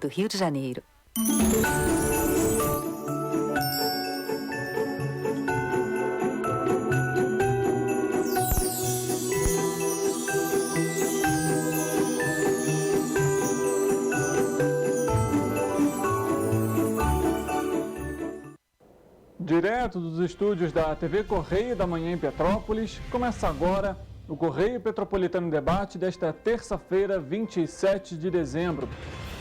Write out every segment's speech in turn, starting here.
do Rio de Janeiro. Direto dos estúdios da TV Correio da Manhã em Petrópolis, começa agora o Correio Petropolitano Debate desta terça-feira, 27 de dezembro.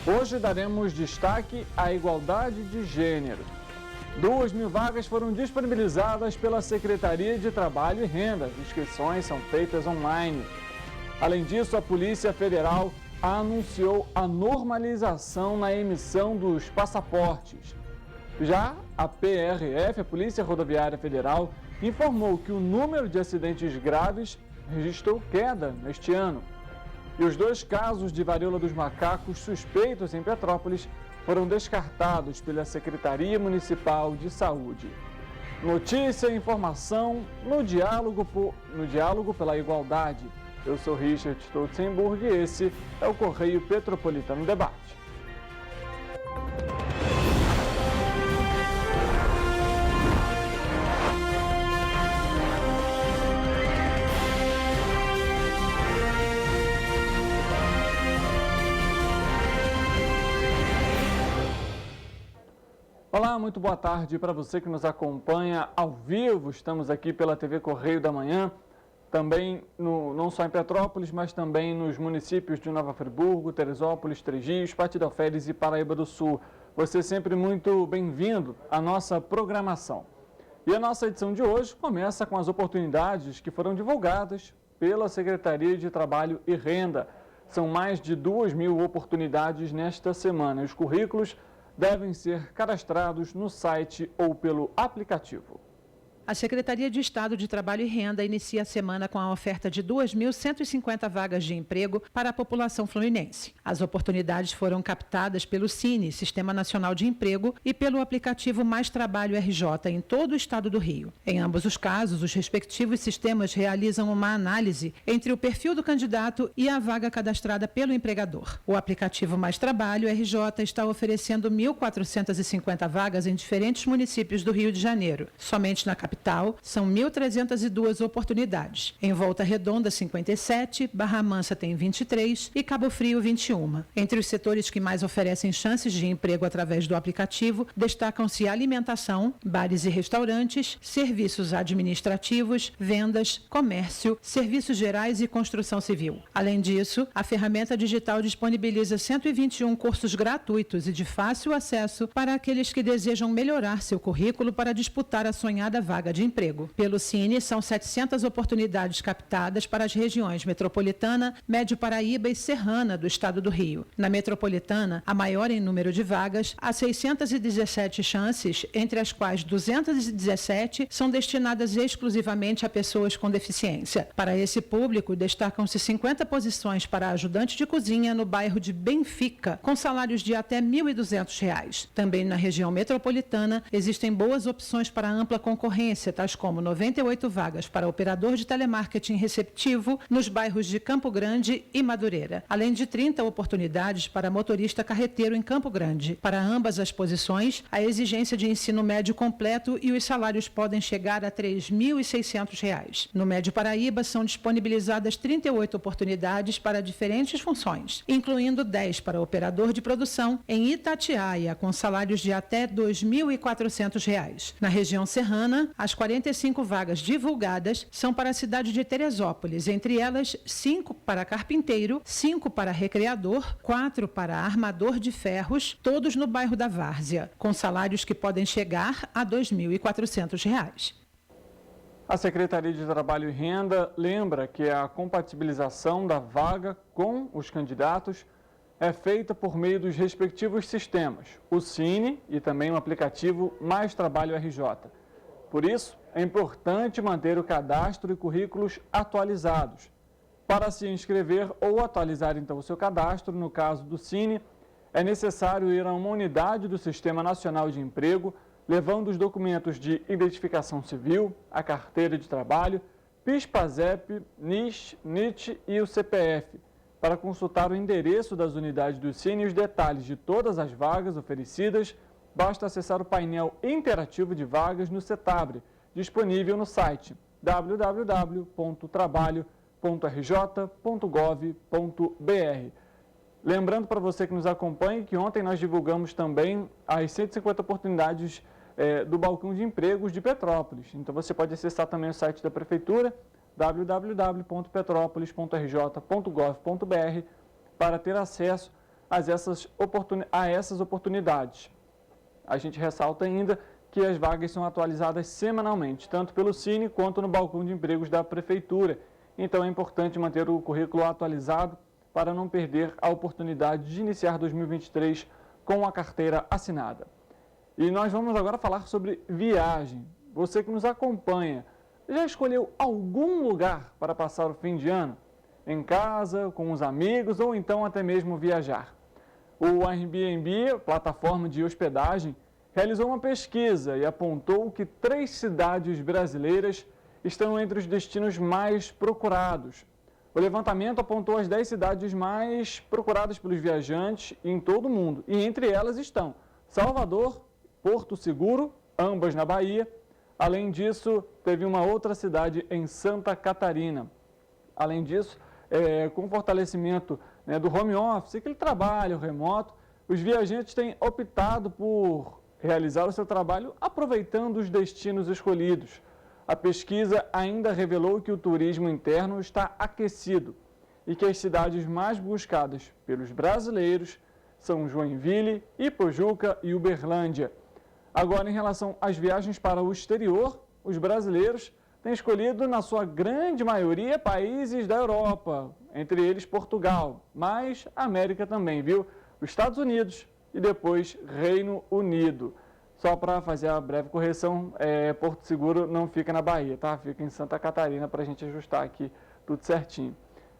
Hoje daremos destaque à igualdade de gênero. 2.000 vagas foram disponibilizadas pela Secretaria de Trabalho e Renda. As inscrições são feitas online. Além disso, a Polícia Federal anunciou a normalização na emissão dos passaportes. Já a PRF, a Polícia Rodoviária Federal, informou que o número de acidentes graves registrou queda neste ano. E os 2 casos de varíola dos macacos suspeitos em Petrópolis foram descartados pela Secretaria Municipal de Saúde. Notícia e informação no diálogo pela igualdade. Eu sou Richard Stolzenburg e esse é o Correio Petropolitano Debate. Olá, muito boa tarde para você que nos acompanha ao vivo. Estamos aqui pela TV Correio da Manhã, também não só em Petrópolis, mas também nos municípios de Nova Friburgo, Teresópolis, Três Rios, Patidalferes e Paraíba do Sul. Você é sempre muito bem-vindo à nossa programação. E a nossa edição de hoje começa com as oportunidades que foram divulgadas pela Secretaria de Trabalho e Renda. São mais de 2.000 oportunidades nesta semana. Os currículos devem ser cadastrados no site ou pelo aplicativo. A Secretaria de Estado de Trabalho e Renda inicia a semana com a oferta de 2.150 vagas de emprego para a população fluminense. As oportunidades foram captadas pelo Cine, Sistema Nacional de Emprego, e pelo aplicativo Mais Trabalho RJ em todo o estado do Rio. Em ambos os casos, os respectivos sistemas realizam uma análise entre o perfil do candidato e a vaga cadastrada pelo empregador. O aplicativo Mais Trabalho RJ está oferecendo 1.450 vagas em diferentes municípios do Rio de Janeiro. Somente na capital são 1.302 oportunidades. Em Volta Redonda, 57, Barra Mansa tem 23 e Cabo Frio, 21. Entre os setores que mais oferecem chances de emprego através do aplicativo, destacam-se alimentação, bares e restaurantes, serviços administrativos, vendas, comércio, serviços gerais e construção civil. Além disso, a ferramenta digital disponibiliza 121 cursos gratuitos e de fácil acesso para aqueles que desejam melhorar seu currículo para disputar a sonhada vaga de emprego. Pelo Cine, são 700 oportunidades captadas para as regiões Metropolitana, Médio Paraíba e Serrana do estado do Rio. Na Metropolitana, a maior em número de vagas, há 617 chances, entre as quais 217 são destinadas exclusivamente a pessoas com deficiência. Para esse público, destacam-se 50 posições para ajudante de cozinha no bairro de Benfica, com salários de até R$ 1.200. Também na região metropolitana, existem boas opções para ampla concorrência, tais como 98 vagas para operador de telemarketing receptivo nos bairros de Campo Grande e Madureira, além de 30 oportunidades para motorista carreteiro em Campo Grande. Para ambas as posições, a exigência de ensino médio completo e os salários podem chegar a R$ 3.600. No Médio Paraíba, são disponibilizadas 38 oportunidades para diferentes funções, incluindo 10 para operador de produção em Itatiaia, com salários de até R$ 2.400. Na região serrana, as 45 vagas divulgadas são para a cidade de Teresópolis, entre elas 5 para carpinteiro, 5 para recreador, 4 para armador de ferros, todos no bairro da Várzea, com salários que podem chegar a R$ 2.400. A Secretaria de Trabalho e Renda lembra que a compatibilização da vaga com os candidatos é feita por meio dos respectivos sistemas, o Cine e também o aplicativo Mais Trabalho RJ. Por isso, é importante manter o cadastro e currículos atualizados. Para se inscrever ou atualizar então o seu cadastro, no caso do Cine, é necessário ir a uma unidade do Sistema Nacional de Emprego, levando os documentos de identificação civil, a carteira de trabalho, PIS-PASEP, NIS, NIT e o CPF. Para consultar o endereço das unidades do Cine e os detalhes de todas as vagas oferecidas, basta acessar o painel interativo de vagas no Cetabre, disponível no site www.trabalho.rj.gov.br. Lembrando para você que nos acompanha que ontem nós divulgamos também as 150 oportunidades do Balcão de Empregos de Petrópolis. Então você pode acessar também o site da Prefeitura, www.petropolis.rj.gov.br, para ter acesso a essas oportunidades. A gente ressalta ainda que as vagas são atualizadas semanalmente, tanto pelo Cine quanto no Balcão de Empregos da Prefeitura. Então é importante manter o currículo atualizado para não perder a oportunidade de iniciar 2023 com a carteira assinada. E nós vamos agora falar sobre viagem. Você que nos acompanha, já escolheu algum lugar para passar o fim de ano? Em casa, com os amigos ou então até mesmo viajar? O Airbnb, plataforma de hospedagem, realizou uma pesquisa e apontou que 3 cidades brasileiras estão entre os destinos mais procurados. O levantamento apontou as 10 cidades mais procuradas pelos viajantes em todo o mundo. E entre elas estão Salvador, Porto Seguro, ambas na Bahia. Além disso, teve uma outra cidade em Santa Catarina. Além disso, com o fortalecimento do home office, aquele trabalho remoto, os viajantes têm optado por realizar o seu trabalho aproveitando os destinos escolhidos. A pesquisa ainda revelou que o turismo interno está aquecido e que as cidades mais buscadas pelos brasileiros são Joinville, Ipojuca e Uberlândia. Agora, em relação às viagens para o exterior, os brasileiros têm escolhido, na sua grande maioria, países da Europa, entre eles Portugal, mas a América também, viu? Os Estados Unidos e depois Reino Unido. Só para fazer a breve correção, Porto Seguro não fica na Bahia, tá? Fica em Santa Catarina para a gente ajustar aqui tudo certinho.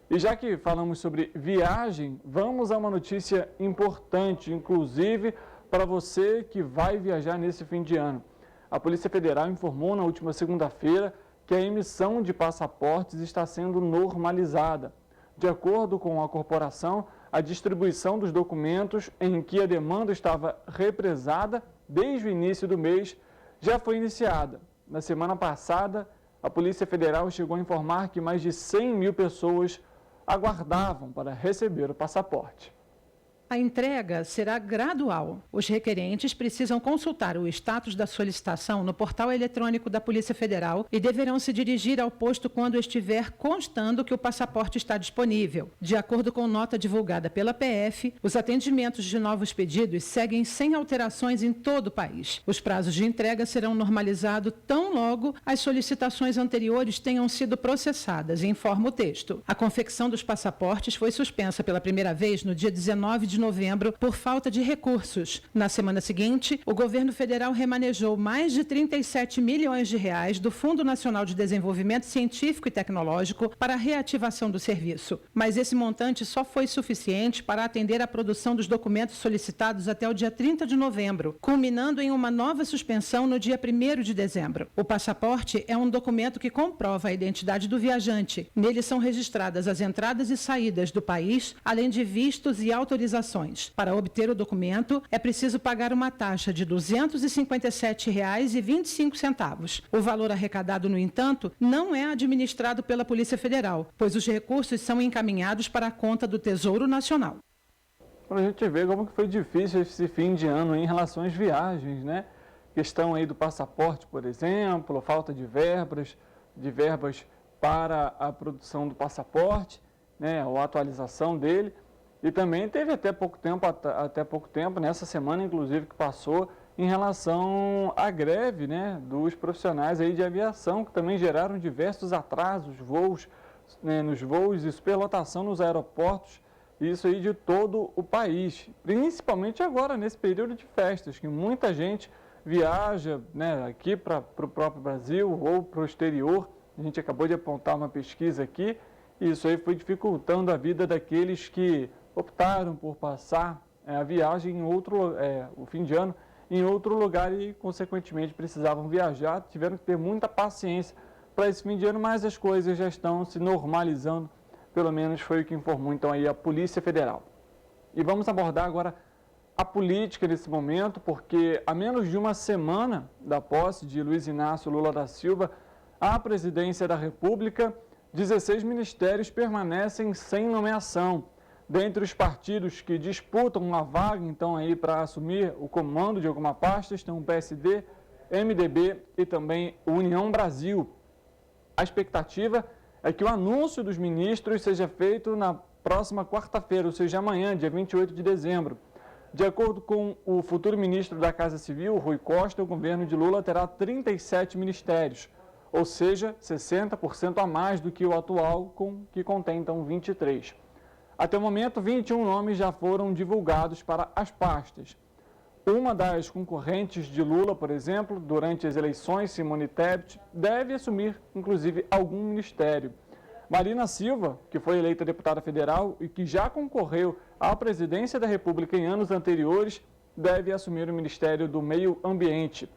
E já que falamos sobre viagem, vamos a uma notícia importante, inclusive para você que vai viajar nesse fim de ano. A Polícia Federal informou na última segunda-feira que a emissão de passaportes está sendo normalizada. De acordo com a corporação, a distribuição dos documentos em que a demanda estava represada desde o início do mês já foi iniciada. Na semana passada, a Polícia Federal chegou a informar que mais de 100 mil pessoas aguardavam para receber o passaporte. A entrega será gradual. Os requerentes precisam consultar o status da solicitação no portal eletrônico da Polícia Federal e deverão se dirigir ao posto quando estiver constando que o passaporte está disponível. De acordo com nota divulgada pela PF, os atendimentos de novos pedidos seguem sem alterações em todo o país. Os prazos de entrega serão normalizados tão logo as solicitações anteriores tenham sido processadas, informa o texto. A confecção dos passaportes foi suspensa pela primeira vez no dia 19 de novembro por falta de recursos. Na semana seguinte, o governo federal remanejou mais de 37 milhões de reais do Fundo Nacional de Desenvolvimento Científico e Tecnológico para a reativação do serviço. Mas esse montante só foi suficiente para atender a produção dos documentos solicitados até o dia 30 de novembro, culminando em uma nova suspensão no dia 1º de dezembro. O passaporte é um documento que comprova a identidade do viajante. Nele são registradas as entradas e saídas do país, além de vistos e autorizações. Para obter o documento, é preciso pagar uma taxa de R$ 257,25. O valor arrecadado, no entanto, não é administrado pela Polícia Federal, pois os recursos são encaminhados para a conta do Tesouro Nacional. Para a gente ver como que foi difícil esse fim de ano em relação às viagens, né? Questão aí do passaporte, por exemplo, falta de verbas para a produção do passaporte, né? Ou a atualização dele. E também teve até pouco tempo, nessa semana inclusive que passou, em relação à greve, né, dos profissionais aí de aviação, que também geraram diversos atrasos, nos voos e superlotação nos aeroportos, isso aí de todo o país, principalmente agora nesse período de festas, que muita gente viaja, né, aqui para o próprio Brasil ou para o exterior. A gente acabou de apontar uma pesquisa aqui, e isso aí foi dificultando a vida daqueles que optaram por passar a viagem em o fim de ano em outro lugar e, consequentemente, precisavam viajar, tiveram que ter muita paciência para esse fim de ano, mas as coisas já estão se normalizando pelo menos foi o que informou então aí a Polícia Federal. E vamos abordar agora a política nesse momento, porque a menos de uma semana da posse de Luiz Inácio Lula da Silva à presidência da República, 16 ministérios permanecem sem nomeação. Dentre os partidos que disputam uma vaga então aí para assumir o comando de alguma pasta estão o PSD, MDB e também União Brasil. A expectativa é que o anúncio dos ministros seja feito na próxima quarta-feira, ou seja, amanhã, dia 28 de dezembro. De acordo com o futuro ministro da Casa Civil, Rui Costa, o governo de Lula terá 37 ministérios, ou seja, 60% a mais do que o atual, que contém então 23. Até o momento, 21 nomes já foram divulgados para as pastas. Uma das concorrentes de Lula, por exemplo, durante as eleições, Simone Tebet, deve assumir, inclusive, algum ministério. Marina Silva, que foi eleita deputada federal e que já concorreu à presidência da República em anos anteriores, deve assumir o Ministério do Meio Ambiente.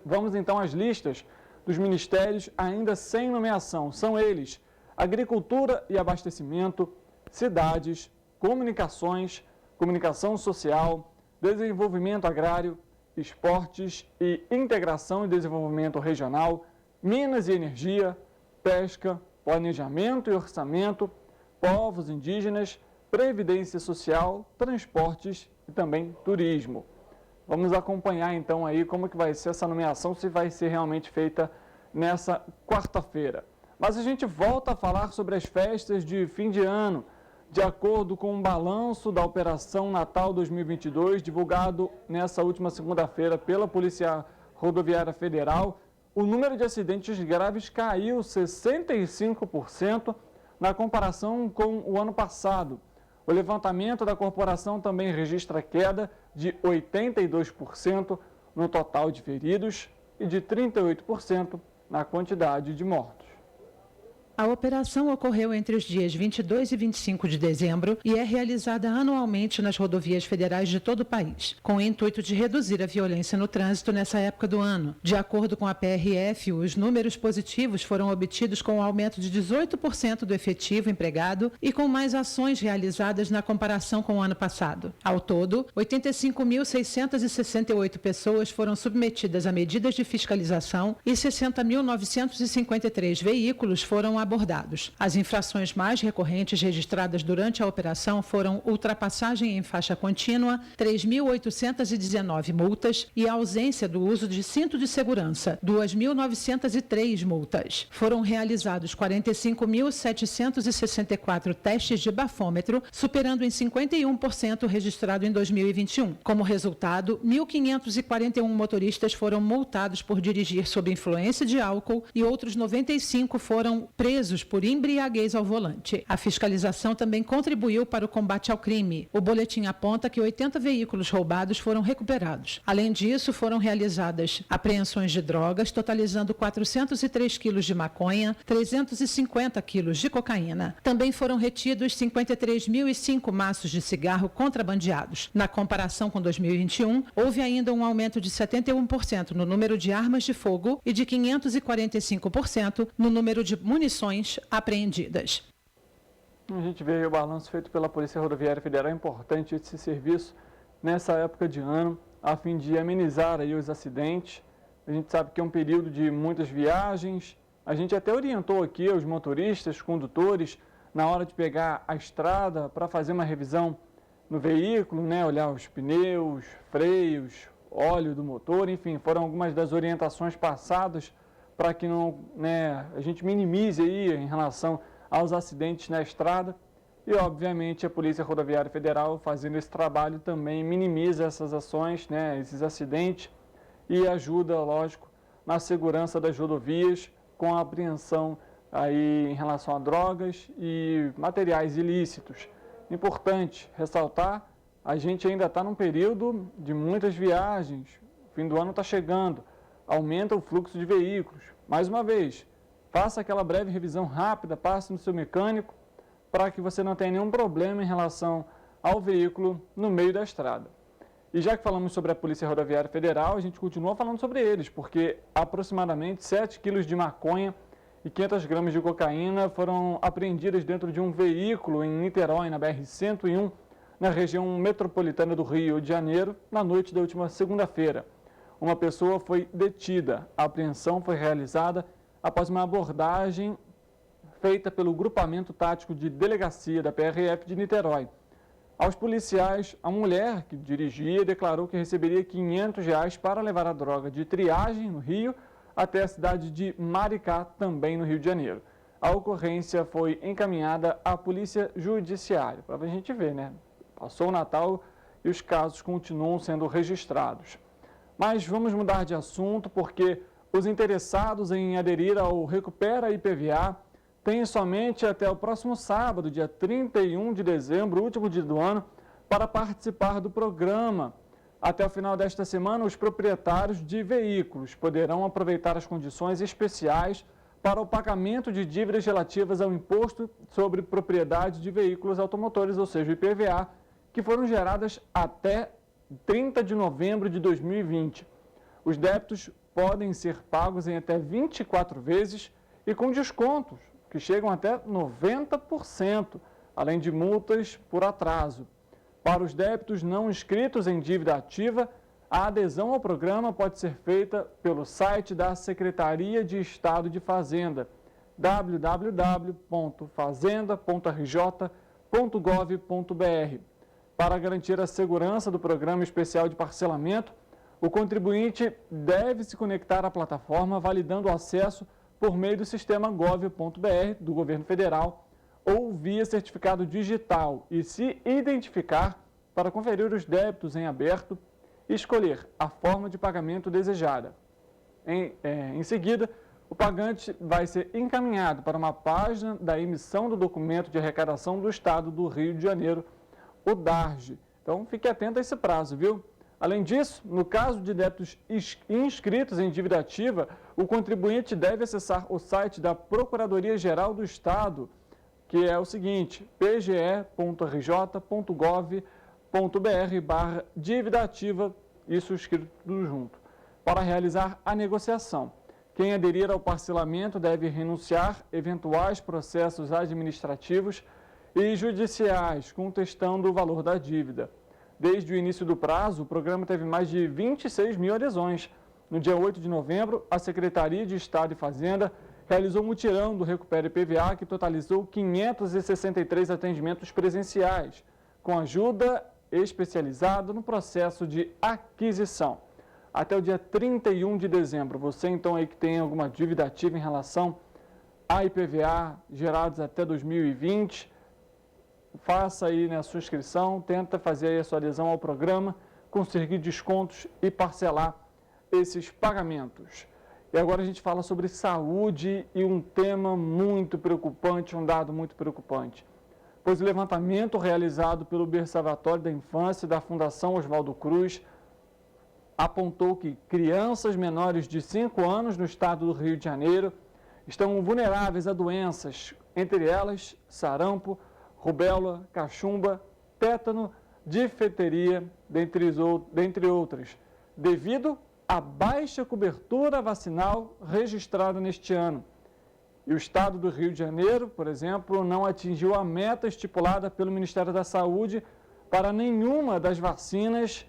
Vamos então às listas dos ministérios ainda sem nomeação. São eles: Agricultura e Abastecimento, Cidades, Comunicações, Comunicação Social, Desenvolvimento Agrário, Esportes e Integração e Desenvolvimento Regional, Minas e Energia, Pesca, Planejamento e Orçamento, Povos Indígenas, Previdência Social, Transportes e também Turismo. Vamos acompanhar então aí como que vai ser essa nomeação, se vai ser realmente feita nessa quarta-feira. Mas a gente volta a falar sobre as festas de fim de ano. De acordo com um balanço da Operação Natal 2022, divulgado nessa última segunda-feira pela Polícia Rodoviária Federal, o número de acidentes graves caiu 65% na comparação com o ano passado. O levantamento da corporação também registra queda de 82% no total de feridos e de 38% na quantidade de mortos. A operação ocorreu entre os dias 22 e 25 de dezembro e é realizada anualmente nas rodovias federais de todo o país, com o intuito de reduzir a violência no trânsito nessa época do ano. De acordo com a PRF, os números positivos foram obtidos com um aumento de 18% do efetivo empregado e com mais ações realizadas na comparação com o ano passado. Ao todo, 85.668 pessoas foram submetidas a medidas de fiscalização e 60.953 veículos foram abordados. As infrações mais recorrentes registradas durante a operação foram ultrapassagem em faixa contínua, 3.819 multas e a ausência do uso de cinto de segurança, 2.903 multas. Foram realizados 45.764 testes de bafômetro, superando em 51% o registrado em 2021. Como resultado, 1.541 motoristas foram multados por dirigir sob influência de álcool e outros 95 foram presos por embriaguez ao volante. A fiscalização também contribuiu para o combate ao crime. O boletim aponta que 80 veículos roubados foram recuperados. Além disso, foram realizadas apreensões de drogas, totalizando 403 quilos de maconha, 350 quilos de cocaína. Também foram retidos 53.005 maços de cigarro contrabandeados. Na comparação com 2021, houve ainda um aumento de 71% no número de armas de fogo e de 545% no número de munições apreendidas. A gente vê aí o balanço feito pela Polícia Rodoviária Federal. É importante esse serviço nessa época de ano, a fim de amenizar aí os acidentes. A gente sabe que é um período de muitas viagens. A gente até orientou aqui os motoristas, condutores, na hora de pegar a estrada para fazer uma revisão no veículo, né? Olhar os pneus, freios, óleo do motor, enfim, foram algumas das orientações passadas para que não, a gente minimize aí em relação aos acidentes na estrada. E, obviamente, a Polícia Rodoviária Federal, fazendo esse trabalho, também minimiza essas ações, esses acidentes, e ajuda, lógico, na segurança das rodovias, com a apreensão aí em relação a drogas e materiais ilícitos. Importante ressaltar, a gente ainda está num período de muitas viagens, o fim do ano está chegando, aumenta o fluxo de veículos. Mais uma vez, faça aquela breve revisão rápida, passe no seu mecânico, para que você não tenha nenhum problema em relação ao veículo no meio da estrada. E já que falamos sobre a Polícia Rodoviária Federal, a gente continua falando sobre eles, porque aproximadamente 7 quilos de maconha e 500 gramas de cocaína foram apreendidas dentro de um veículo em Niterói, na BR-101, na região metropolitana do Rio de Janeiro, na noite da última segunda-feira. Uma pessoa foi detida. A apreensão foi realizada após uma abordagem feita pelo Grupamento Tático de Delegacia da PRF de Niterói. Aos policiais, a mulher que dirigia declarou que receberia R$500 para levar a droga de triagem no Rio até a cidade de Maricá, também no Rio de Janeiro. A ocorrência foi encaminhada à Polícia Judiciária, para a gente ver, né? Passou o Natal e os casos continuam sendo registrados. Mas vamos mudar de assunto porque os interessados em aderir ao Recupera IPVA têm somente até o próximo sábado, dia 31 de dezembro, último dia do ano, para participar do programa. Até o final desta semana, os proprietários de veículos poderão aproveitar as condições especiais para o pagamento de dívidas relativas ao Imposto sobre Propriedade de Veículos Automotores, ou seja, o IPVA, que foram geradas até 30 de novembro de 2020. Os débitos podem ser pagos em até 24 vezes e com descontos, que chegam até 90%, além de multas por atraso. Para os débitos não inscritos em dívida ativa, a adesão ao programa pode ser feita pelo site da Secretaria de Estado de Fazenda, www.fazenda.rj.gov.br. Para garantir a segurança do Programa Especial de Parcelamento, o contribuinte deve se conectar à plataforma validando o acesso por meio do sistema gov.br do governo federal ou via certificado digital e se identificar para conferir os débitos em aberto e escolher a forma de pagamento desejada. Em seguida, o pagante vai ser encaminhado para uma página da emissão do documento de arrecadação do Estado do Rio de Janeiro, o DARJ. Então, fique atento a esse prazo, viu? Além disso, no caso de débitos inscritos em dívida ativa, o contribuinte deve acessar o site da Procuradoria-Geral do Estado, que é o seguinte, pge.rj.gov.br/dívida ativa, isso escrito tudo junto, para realizar a negociação. Quem aderir ao parcelamento deve renunciar eventuais processos administrativos e judiciais, contestando o valor da dívida. Desde o início do prazo, o programa teve mais de 26 mil adesões. No dia 8 de novembro, a Secretaria de Estado e Fazenda realizou um mutirão do Recupera IPVA que totalizou 563 atendimentos presenciais, com ajuda especializada no processo de aquisição. Até o dia 31 de dezembro, você então aí que tem alguma dívida ativa em relação a IPVA gerados até 2020, faça aí a sua inscrição, tenta fazer aí a sua adesão ao programa, conseguir descontos e parcelar esses pagamentos. E agora a gente fala sobre saúde e um tema muito preocupante, um dado muito preocupante. Pois o levantamento realizado pelo Observatório da Infância da Fundação Oswaldo Cruz apontou que crianças menores de 5 anos no estado do Rio de Janeiro estão vulneráveis a doenças, entre elas sarampo, rubéola, cachumba, tétano, difteria, dentre outras, devido à baixa cobertura vacinal registrada neste ano. E o estado do Rio de Janeiro, por exemplo, não atingiu a meta estipulada pelo Ministério da Saúde para nenhuma das vacinas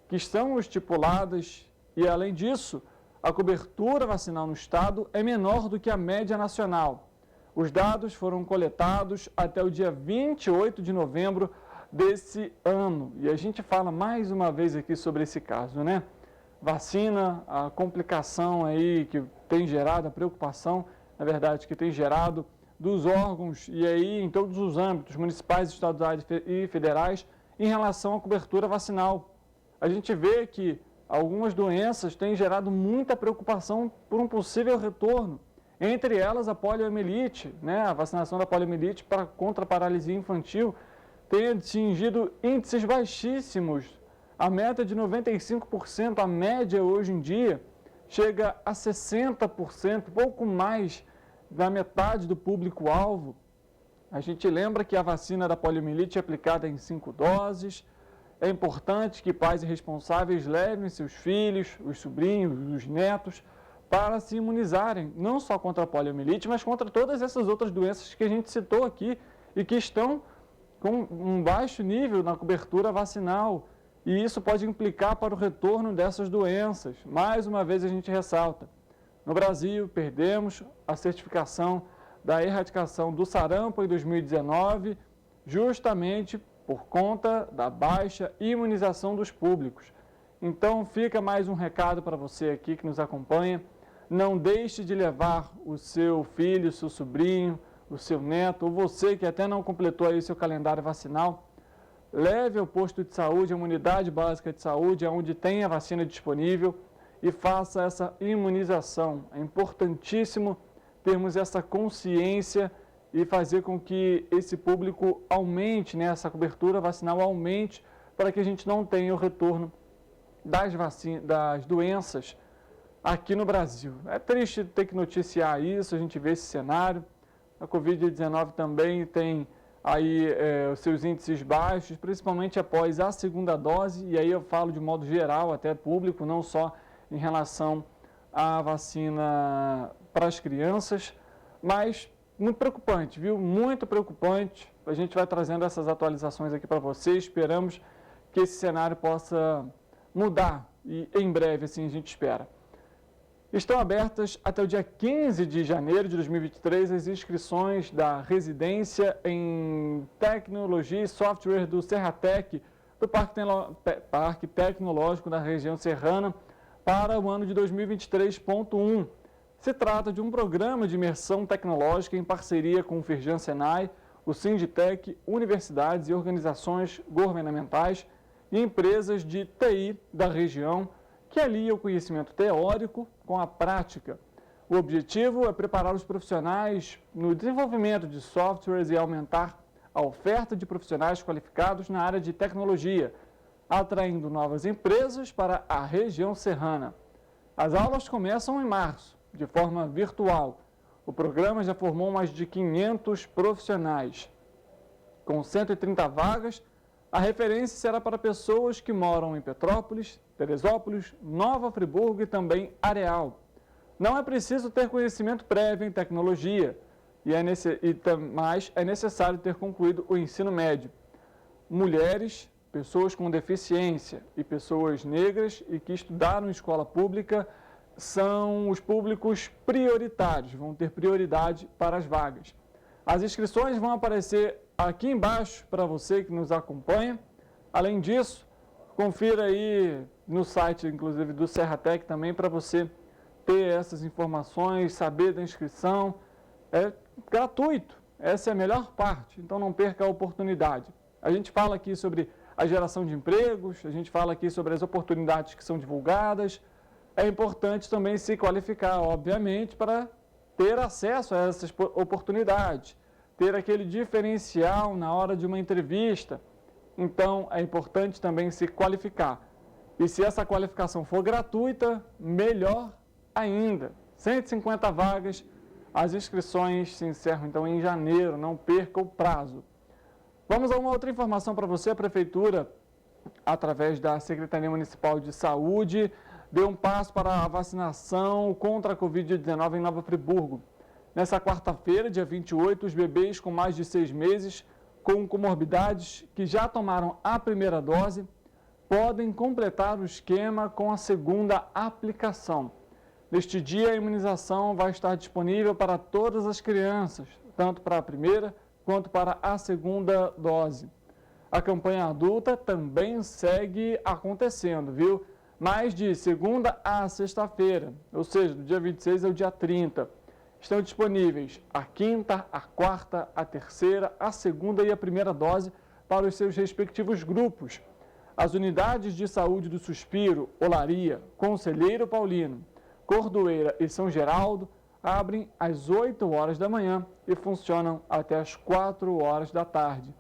que estão estipuladas e, além disso, a cobertura vacinal no estado é menor do que a média nacional. Os dados foram coletados até o dia 28 de novembro desse ano. E a gente fala mais uma vez aqui sobre esse caso, né? Vacina, a complicação aí que tem gerado, a preocupação, na verdade, que tem gerado dos órgãos e aí em todos os âmbitos, municipais, estaduais e federais, em relação à cobertura vacinal. A gente vê que algumas doenças têm gerado muita preocupação por um possível retorno. Entre elas, a poliomielite, né? A vacinação da poliomielite contra a paralisia infantil tem atingido índices baixíssimos. A meta de 95%, a média hoje em dia, chega a 60%, pouco mais da metade do público-alvo. A gente lembra que a vacina da poliomielite é aplicada em 5 doses. É importante que pais e responsáveis levem seus filhos, os sobrinhos, os netos, para se imunizarem, não só contra a poliomielite, mas contra todas essas outras doenças que a gente citou aqui e que estão com um baixo nível na cobertura vacinal. E isso pode implicar para o retorno dessas doenças. Mais uma vez a gente ressalta, no Brasil perdemos a certificação da erradicação do sarampo em 2019, justamente por conta da baixa imunização dos públicos. Então fica mais um recado para você aqui que nos acompanha. Não deixe de levar o seu filho, o seu sobrinho, o seu neto, ou você que até não completou aí o seu calendário vacinal. Leve ao posto de saúde, a uma unidade básica de saúde, onde tem a vacina disponível, e faça essa imunização. É importantíssimo termos essa consciência e fazer com que esse público aumente, né, essa cobertura vacinal aumente, para que a gente não tenha o retorno das doenças aqui no Brasil. É triste ter que noticiar isso, a gente vê esse cenário. A Covid-19 também tem aí os seus índices baixos, principalmente após a segunda dose, e aí eu falo de modo geral, até público, não só em relação à vacina para as crianças, mas muito preocupante, viu? Muito preocupante. A gente vai trazendo essas atualizações aqui para vocês, esperamos que esse cenário possa mudar e em breve, assim a gente espera. Estão abertas até o dia 15 de janeiro de 2023 as inscrições da residência em Tecnologia e Software do Serratec, do Parque Tecnológico da região serrana, para o ano de 2023.1. Se trata de um programa de imersão tecnológica em parceria com o Firjan Senai, o Sinditec, universidades e organizações governamentais e empresas de TI da região, que alia o conhecimento teórico com a prática. O objetivo é preparar os profissionais no desenvolvimento de softwares e aumentar a oferta de profissionais qualificados na área de tecnologia, atraindo novas empresas para a região serrana. As aulas começam em março, de forma virtual. O programa já formou mais de 500 profissionais. Com 130 vagas, a referência será para pessoas que moram em Petrópolis, Teresópolis, Nova Friburgo e também Areal. Não é preciso ter conhecimento prévio em tecnologia, mas é necessário ter concluído o ensino médio. Mulheres, pessoas com deficiência e pessoas negras e que estudaram em escola pública são os públicos prioritários, vão ter prioridade para as vagas. As inscrições vão aparecer aqui embaixo para você que nos acompanha. Além disso, confira aí no site, inclusive, do Serratec também, para você ter essas informações, saber da inscrição. É gratuito, essa é a melhor parte, então não perca a oportunidade. A gente fala aqui sobre a geração de empregos, a gente fala aqui sobre as oportunidades que são divulgadas. É importante também se qualificar, obviamente, para ter acesso a essas oportunidades, ter aquele diferencial na hora de uma entrevista. Então, é importante também se qualificar. E se essa qualificação for gratuita, melhor ainda. 150 vagas, as inscrições se encerram então em janeiro, não perca o prazo. Vamos a uma outra informação para você. A Prefeitura, através da Secretaria Municipal de Saúde, deu um passo para a vacinação contra a Covid-19 em Nova Friburgo. Nessa quarta-feira, dia 28, os bebês com mais de 6 meses, com comorbidades que já tomaram a primeira dose, podem completar o esquema com a segunda aplicação. Neste dia, a imunização vai estar disponível para todas as crianças, tanto para a primeira quanto para a segunda dose. A campanha adulta também segue acontecendo, viu? Mas de segunda a sexta-feira, ou seja, do dia 26 ao dia 30. Estão disponíveis a quinta, a quarta, a terceira, a segunda e a primeira dose para os seus respectivos grupos. As unidades de saúde do Suspiro, Olaria, Conselheiro Paulino, Cordoeira e São Geraldo abrem às 8 horas da manhã e funcionam até às 4 horas da tarde.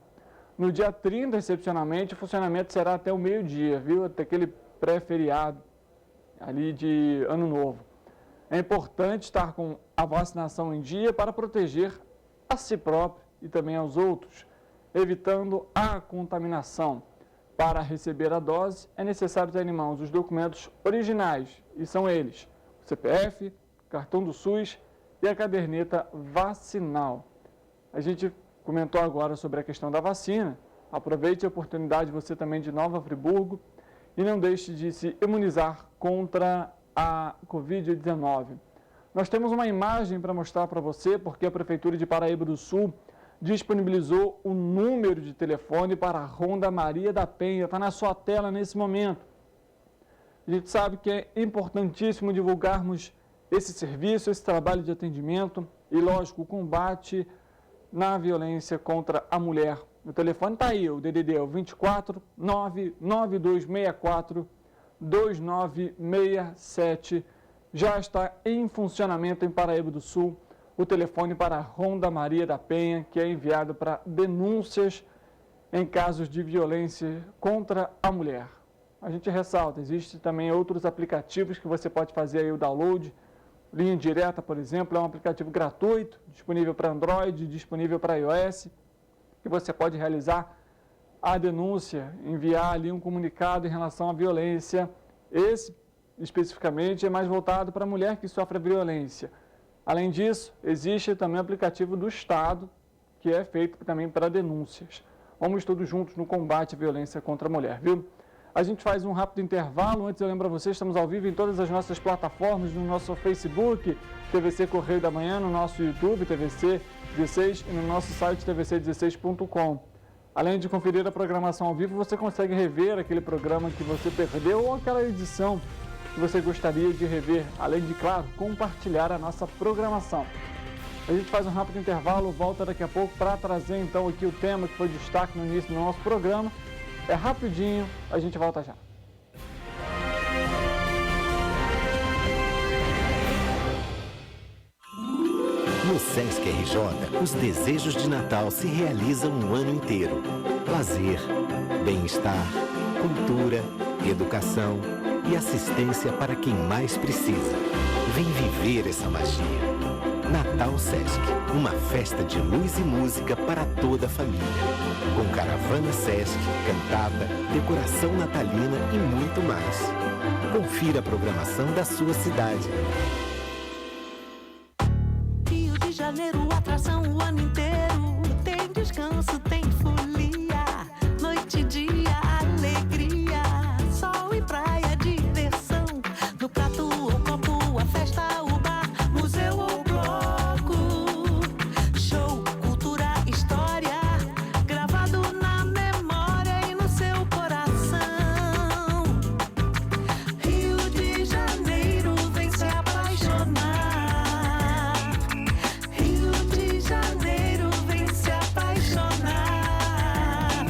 No dia 30, excepcionalmente, o funcionamento será até o meio-dia, viu? Até aquele pré-feriado ali de Ano Novo. É importante estar com a vacinação em dia para proteger a si próprio e também aos outros, evitando a contaminação. Para receber a dose, é necessário ter em mãos os documentos originais, e são eles: CPF, cartão do SUS e a caderneta vacinal. A gente comentou agora sobre a questão da vacina. Aproveite a oportunidade, você também de Nova Friburgo, e não deixe de se imunizar contra a Covid-19. Nós temos uma imagem para mostrar para você, porque a Prefeitura de Paraíba do Sul disponibilizou o número de telefone para a Ronda Maria da Penha. Está na sua tela nesse momento. A gente sabe que é importantíssimo divulgarmos esse serviço, esse trabalho de atendimento e, lógico, o combate na violência contra a mulher. O telefone está aí, o DDD é o 24 99264 2967. Já está em funcionamento em Paraíba do Sul o telefone para a Ronda Maria da Penha, que é enviado para denúncias em casos de violência contra a mulher. A gente ressalta, existem também outros aplicativos que você pode fazer aí o download. Linha Direta, por exemplo, é um aplicativo gratuito, disponível para Android, disponível para iOS, que você pode realizar a denúncia, enviar ali um comunicado em relação à violência. Esse, especificamente, é mais voltado para a mulher que sofre violência. Além disso, existe também o aplicativo do Estado, que é feito também para denúncias. Vamos todos juntos no combate à violência contra a mulher, viu? A gente faz um rápido intervalo. Antes eu lembro a vocês, estamos ao vivo em todas as nossas plataformas, no nosso Facebook, TVC Correio da Manhã, no nosso YouTube, TVC 16, e no nosso site tvc16.com. Além de conferir a programação ao vivo, você consegue rever aquele programa que você perdeu ou aquela edição que você gostaria de rever, além de, claro, compartilhar a nossa programação. A gente faz um rápido intervalo, volta daqui a pouco para trazer então aqui o tema que foi destaque no início do nosso programa. É rapidinho, a gente volta já. No Sesc RJ, os desejos de Natal se realizam o ano inteiro. Lazer, bem-estar, cultura, educação e assistência para quem mais precisa. Vem viver essa magia. Natal Sesc, uma festa de luz e música para toda a família. Com caravana Sesc, cantada, decoração natalina e muito mais. Confira a programação da sua cidade. Rio de Janeiro, atração o ano inteiro. Tem descanso, tem folia. Noite e dia, alegria. Sol e praia, diversão. No prato ou copo, a festa, o bar, museu ou bloco. Show, cultura, história. Gravado na memória e no seu coração. Rio de Janeiro, vem se apaixonar. Rio de Janeiro, vem se apaixonar.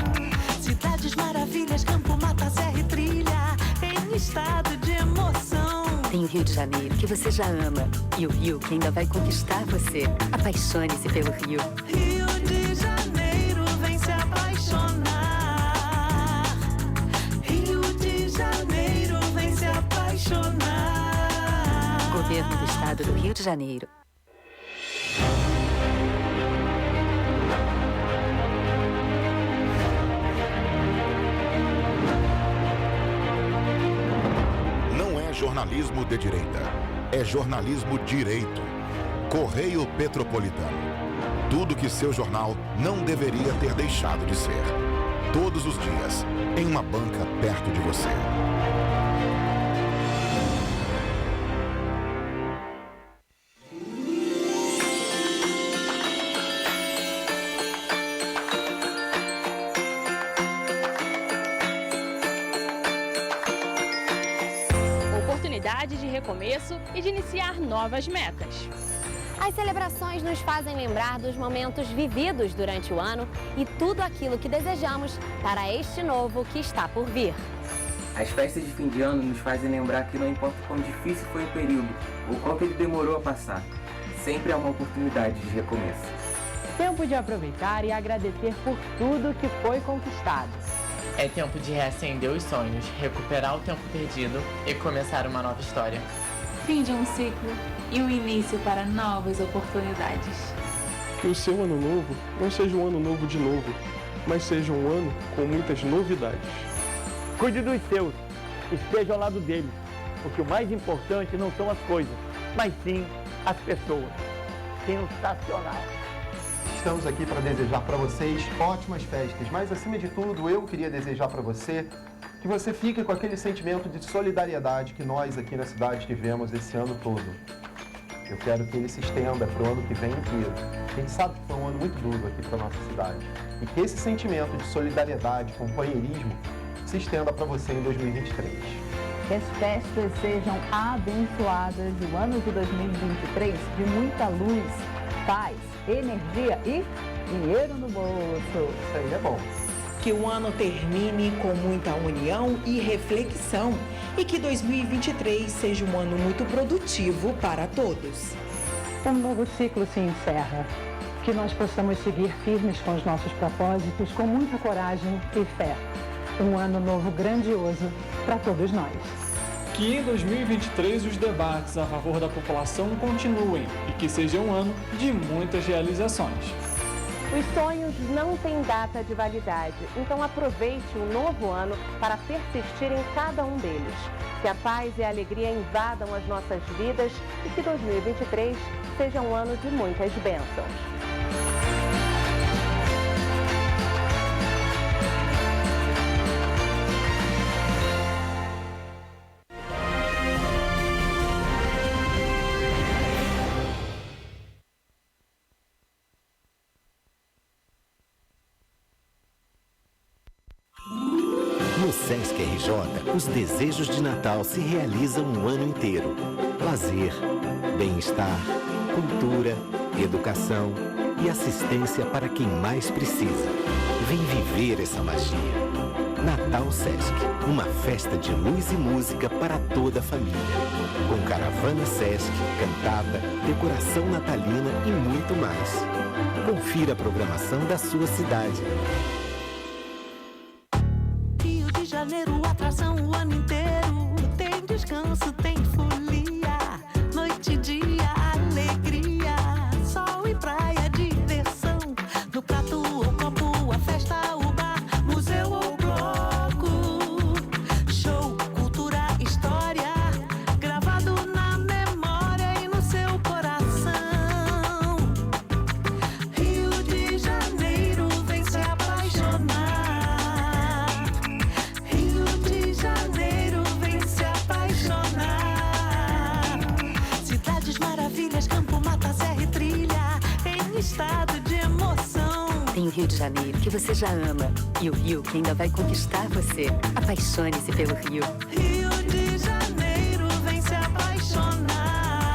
Cidades maravilhas, campo, mata, serra e trilha, em estado de emoção. Tem o Rio de Janeiro, que você já ama, e o Rio que ainda vai conquistar você. Apaixone-se pelo Rio. Rio de Janeiro, vem se apaixonar. Rio de Janeiro, vem se apaixonar. Governo do Estado do Rio de Janeiro. Não é jornalismo de direita, é jornalismo direito. Correio Petropolitano. Tudo que seu jornal não deveria ter deixado de ser. Todos os dias, em uma banca perto de você. Oportunidade de recomeço e de iniciar novas metas. As celebrações nos fazem lembrar dos momentos vividos durante o ano e tudo aquilo que desejamos para este novo que está por vir. As festas de fim de ano nos fazem lembrar que não importa quão difícil foi o período ou quanto ele demorou a passar, sempre há uma oportunidade de recomeço. Tempo de aproveitar e agradecer por tudo que foi conquistado. É tempo de reacender os sonhos, recuperar o tempo perdido e começar uma nova história. Fim de um ciclo e o início para novas oportunidades. Que o seu ano novo não seja um ano novo de novo, mas seja um ano com muitas novidades. Cuide dos seus, esteja ao lado deles. porque o mais importante não são as coisas, mas sim as pessoas. Sensacional! Estamos aqui para desejar para vocês ótimas festas, mas acima de tudo eu queria desejar para você que você fique com aquele sentimento de solidariedade que nós aqui na cidade tivemos esse ano todo. Eu quero que ele se estenda para o ano que vem inteiro. A gente sabe que foi um ano muito duro aqui para a nossa cidade. E que esse sentimento de solidariedade, companheirismo, se estenda para você em 2023. Que as festas sejam abençoadas e o ano de 2023 de muita luz, paz, energia e dinheiro no bolso. Isso aí é bom. Que o ano termine com muita união e reflexão e que 2023 seja um ano muito produtivo para todos. Um novo ciclo se encerra. Que nós possamos seguir firmes com os nossos propósitos, com muita coragem e fé. Um ano novo grandioso para todos nós. Que em 2023 os debates a favor da população continuem e que seja um ano de muitas realizações. Os sonhos não têm data de validade, então aproveite o novo ano para persistir em cada um deles. Que a paz e a alegria invadam as nossas vidas e que 2023 seja um ano de muitas bênçãos. No Sesc RJ, os desejos de Natal se realizam o ano inteiro. Lazer, bem-estar, cultura, educação e assistência para quem mais precisa. Vem viver essa magia. Natal Sesc, uma festa de luz e música para toda a família. Com caravana Sesc, cantata, decoração natalina e muito mais. Confira a programação da sua cidade. Janeiro, atração o ano inteiro. Tem descanso, tem folia. Noite e dia, alegria. Sol e praia, diversão. No prato ou copo, a festa, o bar, museu ou bloco. Show, cultura, história. Gravado na memória e no seu coração. Rio de Janeiro, vem se apaixonar. Campo, mata, serra e trilha, em estado de emoção. Tem o Rio de Janeiro, que você já ama, e o Rio, que ainda vai conquistar você. Apaixone-se pelo Rio. Rio de Janeiro, vem se apaixonar.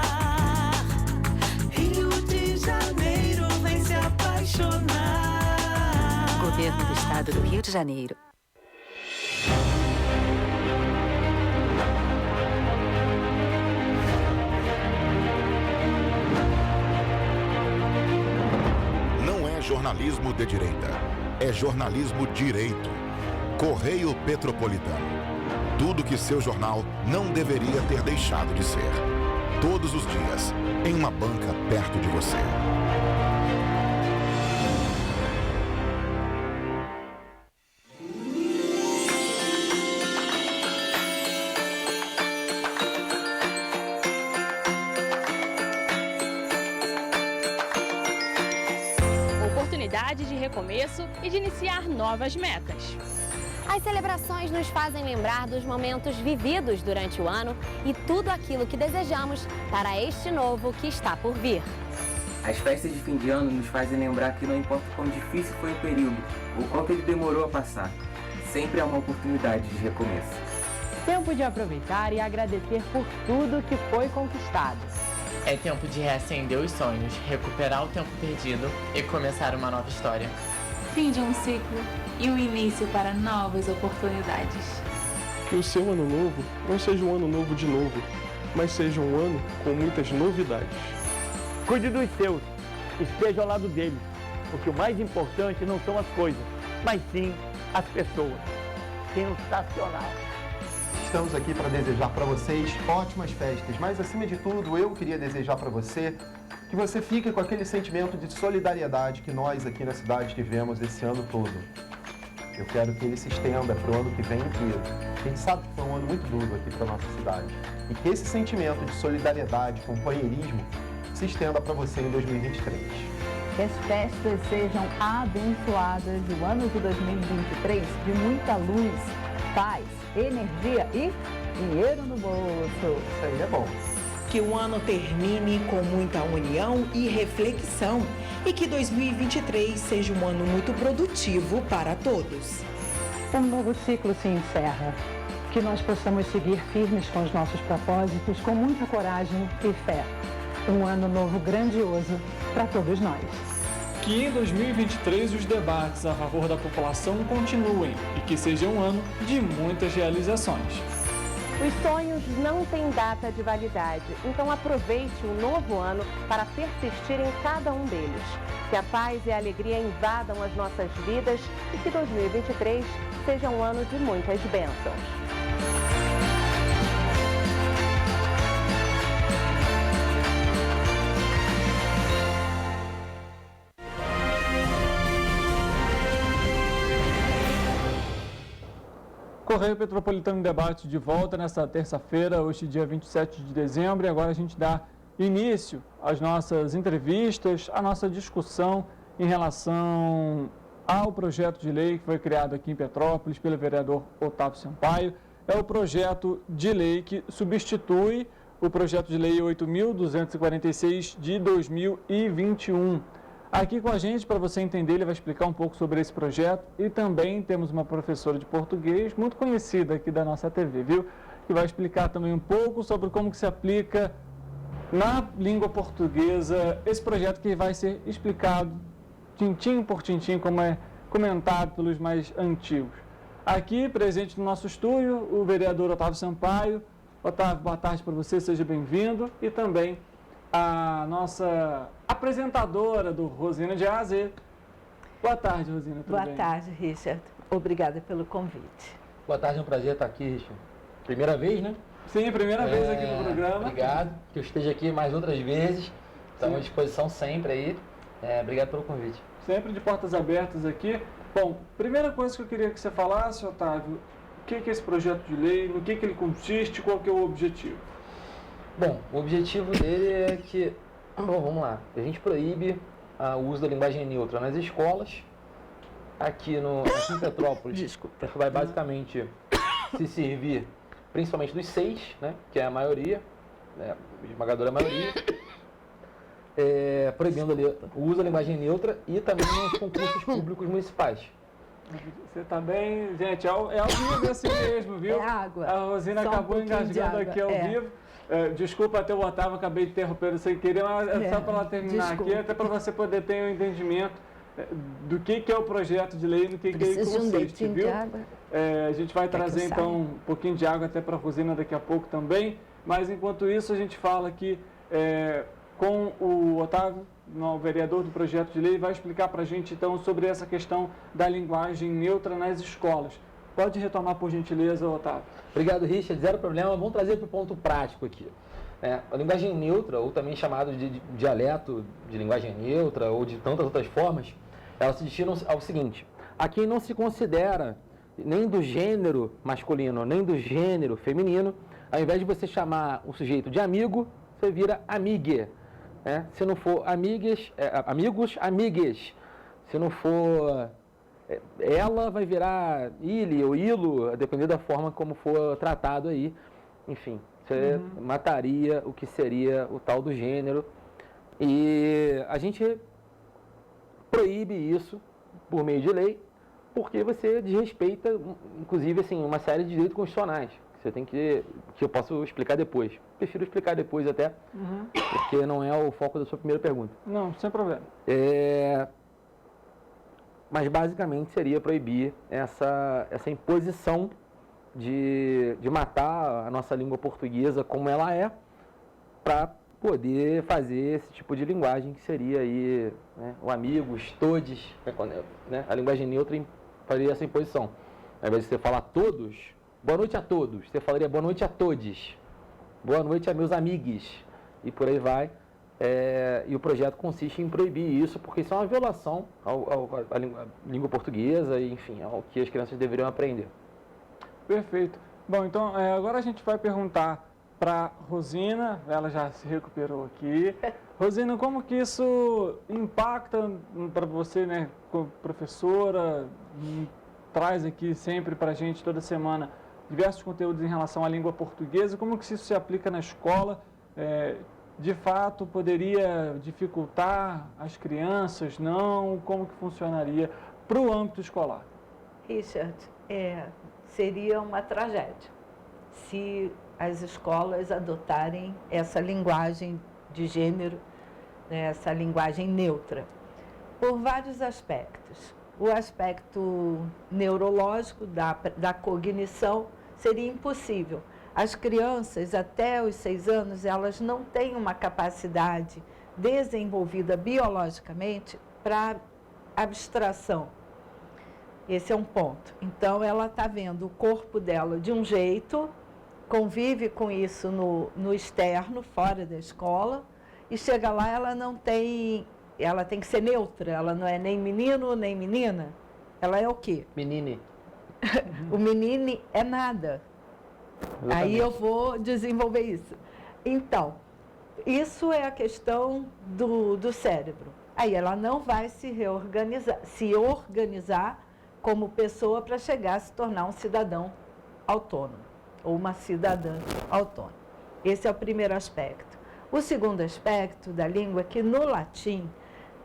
Rio de Janeiro, vem se apaixonar. Governo do Estado do Rio de Janeiro. Jornalismo de direita. É jornalismo direito. Correio Petropolitano. Tudo que seu jornal não deveria ter deixado de ser. Todos os dias, em uma banca perto de você. De recomeço e de iniciar novas metas. As celebrações nos fazem lembrar dos momentos vividos durante o ano e tudo aquilo que desejamos para este novo que está por vir. As festas de fim de ano nos fazem lembrar que não importa quão difícil foi o período ou quanto ele demorou a passar, sempre há uma oportunidade de recomeço. Tempo de aproveitar e agradecer por tudo que foi conquistado. É tempo de reacender os sonhos, recuperar o tempo perdido e começar uma nova história. Fim de um ciclo e o início para novas oportunidades. Que o seu ano novo não seja um ano novo de novo, mas seja um ano com muitas novidades. Cuide dos seus, esteja ao lado deles, porque o mais importante não são as coisas, mas sim as pessoas. Sensacional! Estamos aqui para desejar para vocês ótimas festas, mas acima de tudo eu queria desejar para você que você fique com aquele sentimento de solidariedade que nós aqui na cidade tivemos esse ano todo. Eu quero que ele se estenda para o ano que vem inteiro. A gente sabe que foi um ano muito duro aqui para a nossa cidade. e que esse sentimento de solidariedade, companheirismo, se estenda para você em 2023. Que as festas sejam abençoadas e o ano de 2023 de muita luz, paz, energia e dinheiro no bolso. Isso aí é bom. Que o ano termine com muita união e reflexão e que 2023 seja um ano muito produtivo para todos. Um novo ciclo se encerra. Que nós possamos seguir firmes com os nossos propósitos, com muita coragem e fé. Um ano novo grandioso para todos nós. Que em 2023 os debates a favor da população continuem e que seja um ano de muitas realizações. Os sonhos não têm data de validade, então aproveite o novo ano para persistir em cada um deles. Que a paz e a alegria invadam as nossas vidas e que 2023 seja um ano de muitas bênçãos. Correio Petropolitano Debate de volta nesta terça-feira, hoje dia 27 de dezembro, e agora a gente dá início às nossas entrevistas, à nossa discussão em relação ao projeto de lei que foi criado aqui em Petrópolis pelo vereador Otávio Sampaio. É o projeto de lei que substitui o projeto de lei 8.246 de 2021. Aqui com a gente, para você entender, ele vai explicar um pouco sobre esse projeto e também temos uma professora de português muito conhecida aqui da nossa TV, viu? Que vai explicar também um pouco sobre como que se aplica na língua portuguesa esse projeto que vai ser explicado tintim por tintim, como é comentado pelos mais antigos. Aqui, presente no nosso estúdio, o vereador Otávio Sampaio. Otávio, boa tarde para você, seja bem-vindo. E também a nossa apresentadora do Rosina de Aze. Boa tarde, Rosina, tudo bem? Boa tarde, Richard. Obrigada pelo convite. Boa tarde, é um prazer estar aqui, Richard. Primeira vez, né? Sim, primeira vez aqui no programa. Obrigado, que eu esteja aqui mais outras vezes. Estamos à disposição sempre aí. Obrigado pelo convite. Sempre de portas abertas aqui. Bom, primeira coisa que eu queria que você falasse, Otávio, o que é esse projeto de lei, no que ele consiste, qual que é o objetivo? Bom, o objetivo dele é que, vamos lá, a gente proíbe o uso da linguagem neutra nas escolas. Aqui em Petrópolis, Desculpa. Vai basicamente se servir principalmente dos 6, né, que é a maioria, a esmagadora maioria, proibindo ali o uso da linguagem neutra e também nos concursos públicos municipais. Você está bem, gente, é ao vivo assim mesmo, viu? É água. A Rosina Só acabou engasgando aqui ao vivo. Desculpa até o Otávio, acabei de interrompendo sem querer, mas só para ela terminar aqui, até para você poder ter um entendimento do que é o projeto de lei, no que ele consiste, viu? A gente vai trazer então um pouquinho de água até para a Rosina daqui a pouco também, mas enquanto isso a gente fala aqui com o Otávio, o vereador do projeto de lei, vai explicar para a gente então sobre essa questão da linguagem neutra nas escolas. Pode retomar, por gentileza, Otávio. Obrigado, Richard. Zero problema. Vamos trazer para o ponto prático aqui. A linguagem neutra, ou também chamado de dialeto de linguagem neutra, ou de tantas outras formas, elas se destinam ao seguinte: a quem não se considera nem do gênero masculino, nem do gênero feminino, ao invés de você chamar um sujeito de amigo, você vira amigue. Se não for amigues, amigos, amigues. Se não for ela, vai virar ele ou ilo, a depender da forma como for tratado aí. Enfim, você mataria o que seria o tal do gênero. E a gente proíbe isso por meio de lei, porque você desrespeita, inclusive, assim, uma série de direitos constitucionais. Você tem que eu posso explicar depois. Prefiro explicar depois até, porque não é o foco da sua primeira pergunta. Não, sem problema. Mas basicamente seria proibir essa imposição de matar a nossa língua portuguesa como ela é, para poder fazer esse tipo de linguagem que seria aí, né, o amigos, todes, né, a linguagem neutra faria essa imposição. Ao invés de você falar todos, boa noite a todos, você falaria boa noite a todes, boa noite a meus amigos, e por aí vai. E o projeto consiste em proibir isso, porque isso é uma violação à língua portuguesa e, enfim, ao que as crianças deveriam aprender. Perfeito. Bom, então agora a gente vai perguntar para Rosina, ela já se recuperou aqui. Rosina, como que isso impacta para você, né, como professora, traz aqui sempre para a gente, toda semana, diversos conteúdos em relação à língua portuguesa, como que isso se aplica na escola? De fato, poderia dificultar as crianças, não? Como que funcionaria para o âmbito escolar? Richard, seria uma tragédia se as escolas adotarem essa linguagem de gênero, né, essa linguagem neutra, por vários aspectos. O aspecto neurológico da cognição seria impossível. As crianças, até os 6 anos, elas não têm uma capacidade desenvolvida biologicamente para abstração. Esse é um ponto. Então, ela está vendo o corpo dela de um jeito, convive com isso no externo, fora da escola, e chega lá, ela tem que ser neutra, ela não é nem menino nem menina. Ela é o quê? Menine. O menine é nada. Exatamente. Aí eu vou desenvolver isso. Então, isso é a questão do cérebro. Aí ela não vai se organizar como pessoa para chegar a se tornar um cidadão autônomo ou uma cidadã autônoma. Esse é o primeiro aspecto. O segundo aspecto da língua é que no latim,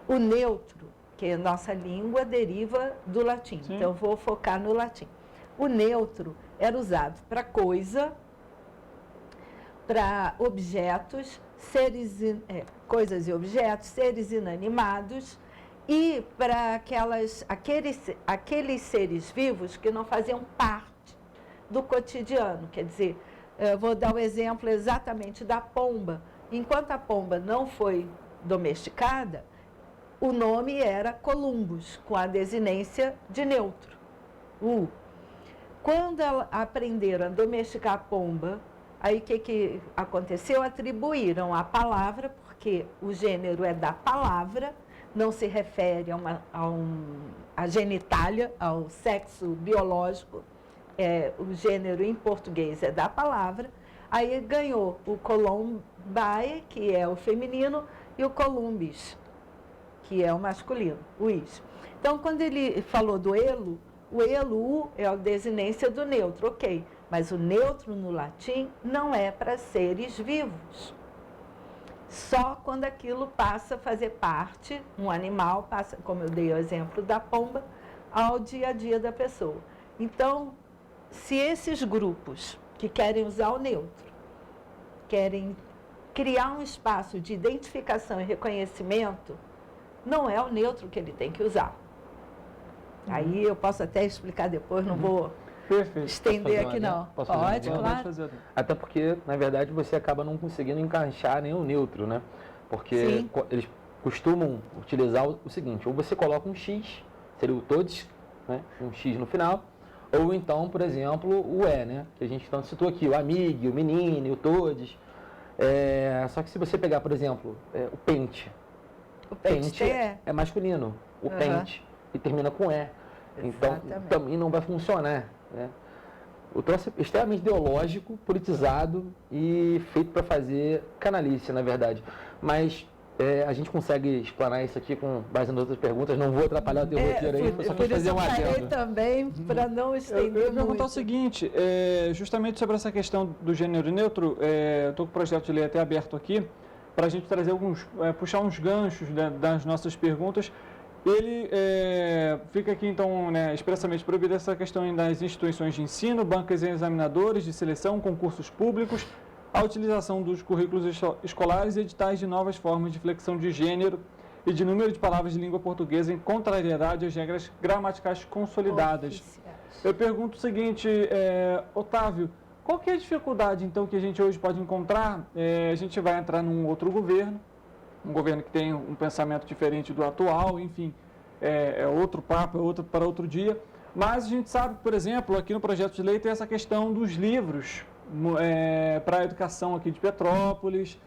o neutro, que a nossa língua deriva do latim, Sim. Então eu vou focar no latim. O neutro era usado para coisa, para objetos, coisas e objetos, seres inanimados, e para aqueles seres vivos que não faziam parte do cotidiano. Quer dizer, eu vou dar o exemplo exatamente da pomba. Enquanto a pomba não foi domesticada, o nome era Columbus, com a desinência de neutro, U. Quando aprenderam a domesticar a pomba, aí o que aconteceu? Atribuíram a palavra, porque o gênero é da palavra, não se refere à genitália, ao sexo biológico, o gênero em português é da palavra, aí ganhou o columbae, que é o feminino, e o columbis, que é o masculino, o is. Então, quando ele falou do elo, o elo, U, é a desinência do neutro, ok, mas o neutro no latim não é para seres vivos. Só quando aquilo passa a fazer parte, um animal passa, como eu dei o exemplo da pomba, ao dia a dia da pessoa. Então, se esses grupos que querem usar o neutro, querem criar um espaço de identificação e reconhecimento, não é o neutro que ele tem que usar. Aí eu posso até explicar depois, não vou estender aqui não. Pode, claro. Até porque, na verdade, você acaba não conseguindo encaixar nem o neutro, né? Porque Sim. Eles costumam utilizar o seguinte, ou você coloca um X, seria o todos, né? Um X no final, ou então, por exemplo, o né? Que a gente tanto citou aqui, o amigo, o menino, o todos. Só que se você pegar, por exemplo, o pente. O pente é masculino, o pente, e termina com E. Então, também não vai funcionar. Né? O troço é extremamente ideológico, politizado e feito para fazer canalice, na verdade. Mas a gente consegue explanar isso aqui com base nas outras perguntas. Não vou atrapalhar o teu roteiro aí, só para fazer um adendo. Também, para não estender muito. Eu vou perguntar o seguinte, justamente sobre essa questão do gênero neutro, eu estou com o projeto de lei até aberto aqui, para a gente trazer puxar uns ganchos das nossas perguntas. Ele fica aqui, então, né, expressamente proibida essa questão das instituições de ensino, bancas e examinadores de seleção, concursos públicos, a utilização dos currículos escolares e editais de novas formas de flexão de gênero e de número de palavras de língua portuguesa em contrariedade às regras gramaticais consolidadas. Eu pergunto o seguinte, Otávio, qual que é a dificuldade, então, que a gente hoje pode encontrar? A gente vai entrar num outro governo, um governo que tem um pensamento diferente do atual, enfim, é outro papo, para outro dia. Mas a gente sabe, por exemplo, aqui no projeto de lei tem essa questão dos livros para a educação aqui de Petrópolis.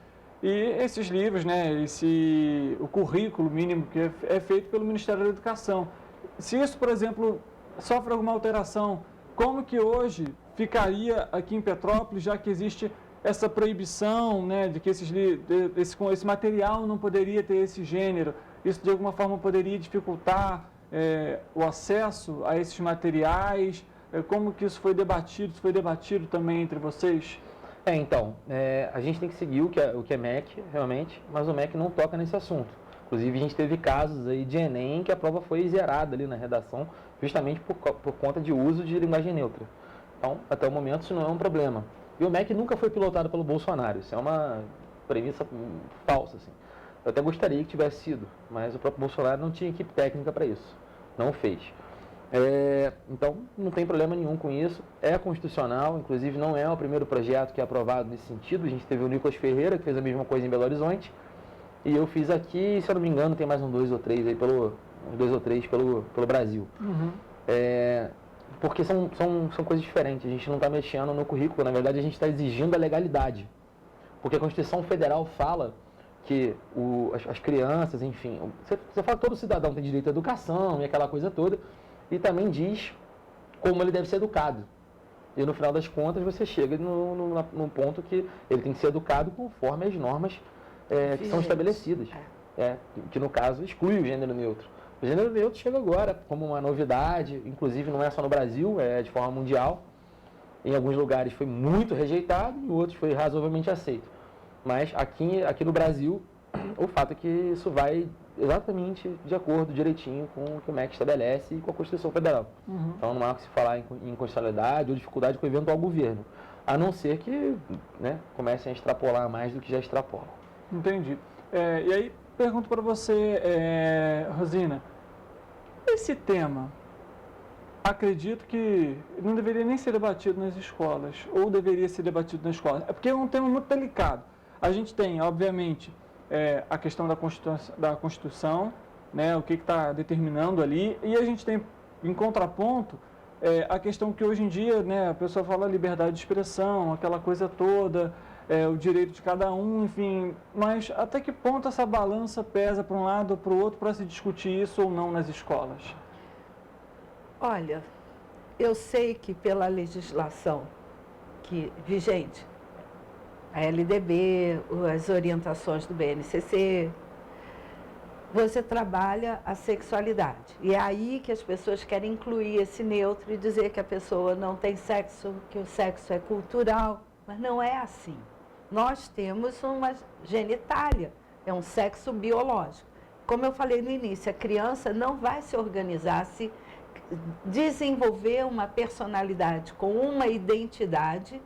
E esses livros, né, o currículo mínimo que é feito pelo Ministério da Educação. Se isso, por exemplo, sofre alguma alteração, como que hoje ficaria aqui em Petrópolis, já que existe essa proibição, né, de que esse material não poderia ter esse gênero, isso de alguma forma poderia dificultar o acesso a esses materiais? Como que isso foi debatido? Isso foi debatido também entre vocês? Então, a gente tem que seguir o que é MEC, realmente, mas o MEC não toca nesse assunto. Inclusive, a gente teve casos aí de Enem que a prova foi zerada ali na redação, justamente por conta de uso de linguagem neutra. Então, até o momento, isso não é um problema. E o MEC nunca foi pilotado pelo Bolsonaro, isso é uma premissa falsa, assim. Eu até gostaria que tivesse sido, mas o próprio Bolsonaro não tinha equipe técnica para isso, não fez. Então, não tem problema nenhum com isso, é constitucional, inclusive não é o primeiro projeto que é aprovado nesse sentido. A gente teve o Nicolas Ferreira, que fez a mesma coisa em Belo Horizonte, e eu fiz aqui, se eu não me engano, tem mais uns 2 ou 3 aí pelo Brasil. Uhum. Porque são coisas diferentes, a gente não está mexendo no currículo, na verdade a gente está exigindo a legalidade. Porque a Constituição Federal fala que as crianças, enfim, você fala que todo cidadão tem direito à educação e aquela coisa toda, e também diz como ele deve ser educado. E no final das contas você chega no ponto que ele tem que ser educado conforme as normas que são estabelecidas. Que no caso exclui o gênero neutro. O gênero neutro chega agora como uma novidade, inclusive não é só no Brasil, é de forma mundial. Em alguns lugares foi muito rejeitado, em outros foi razoavelmente aceito. Mas aqui no Brasil, o fato é que isso vai exatamente de acordo, direitinho, com o que o MEC estabelece e com a Constituição Federal. Uhum. Então não há que se falar em inconstitucionalidade ou dificuldade com o eventual governo, a não ser que comecem a extrapolar mais do que já extrapolam. Entendi. E aí, pergunto para você, Rosina, esse tema, acredito que não deveria nem ser debatido nas escolas, ou deveria ser debatido na escola, porque é um tema muito delicado. A gente tem, obviamente, a questão da Constituição, né, o que está determinando ali, e a gente tem, em contraponto, a questão que hoje em dia, né, a pessoa fala liberdade de expressão, aquela coisa toda, o direito de cada um, enfim, mas até que ponto essa balança pesa para um lado ou para o outro para se discutir isso ou não nas escolas? Olha, eu sei que pela legislação vigente, a LDB, as orientações do BNCC, você trabalha a sexualidade. E é aí que as pessoas querem incluir esse neutro e dizer que a pessoa não tem sexo, que o sexo é cultural, mas não é assim. Nós temos uma genitália, é um sexo biológico. Como eu falei no início, a criança não vai se organizar, se desenvolver uma personalidade com uma identidade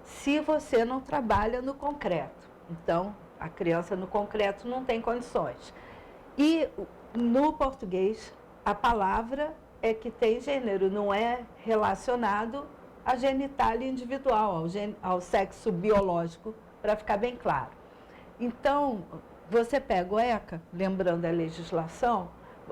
se você não trabalha no concreto. Então, a criança no concreto não tem condições. E no português, a palavra é que tem gênero, não é relacionado à genitália individual, ao sexo biológico, para ficar bem claro. Então, você pega o ECA, lembrando a legislação,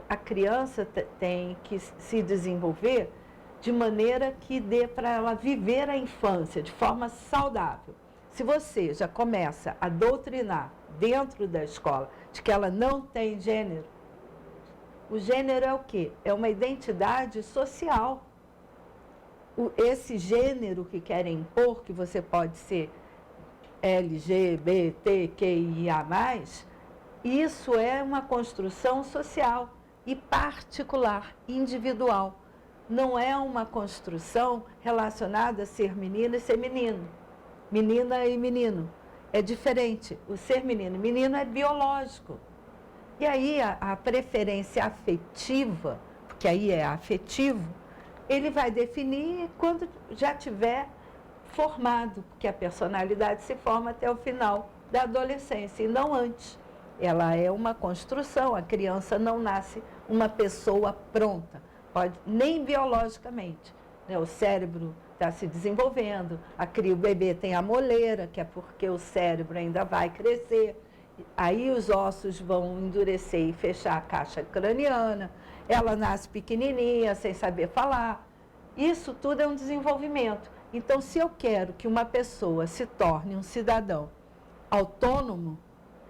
a criança tem que se desenvolver de maneira que dê para ela viver a infância de forma saudável. Se você já começa a doutrinar dentro da escola de que ela não tem gênero, o gênero é o quê? É uma identidade social. Esse gênero que querem impor, que você pode ser LGBTQIA+, isso é uma construção social e particular, individual. Não é uma construção relacionada a ser menina e ser menino, menina e menino. É diferente. O ser menino e menino é biológico. E aí a preferência afetiva, porque aí é afetivo, ele vai definir quando já tiver formado, porque a personalidade se forma até o final da adolescência e não antes. Ela é uma construção, a criança não nasce uma pessoa pronta. Nem biologicamente, né? O cérebro está se desenvolvendo, o bebê tem a moleira, que é porque o cérebro ainda vai crescer, aí os ossos vão endurecer e fechar a caixa craniana, ela nasce pequenininha, sem saber falar, isso tudo é um desenvolvimento. Então, se eu quero que uma pessoa se torne um cidadão autônomo,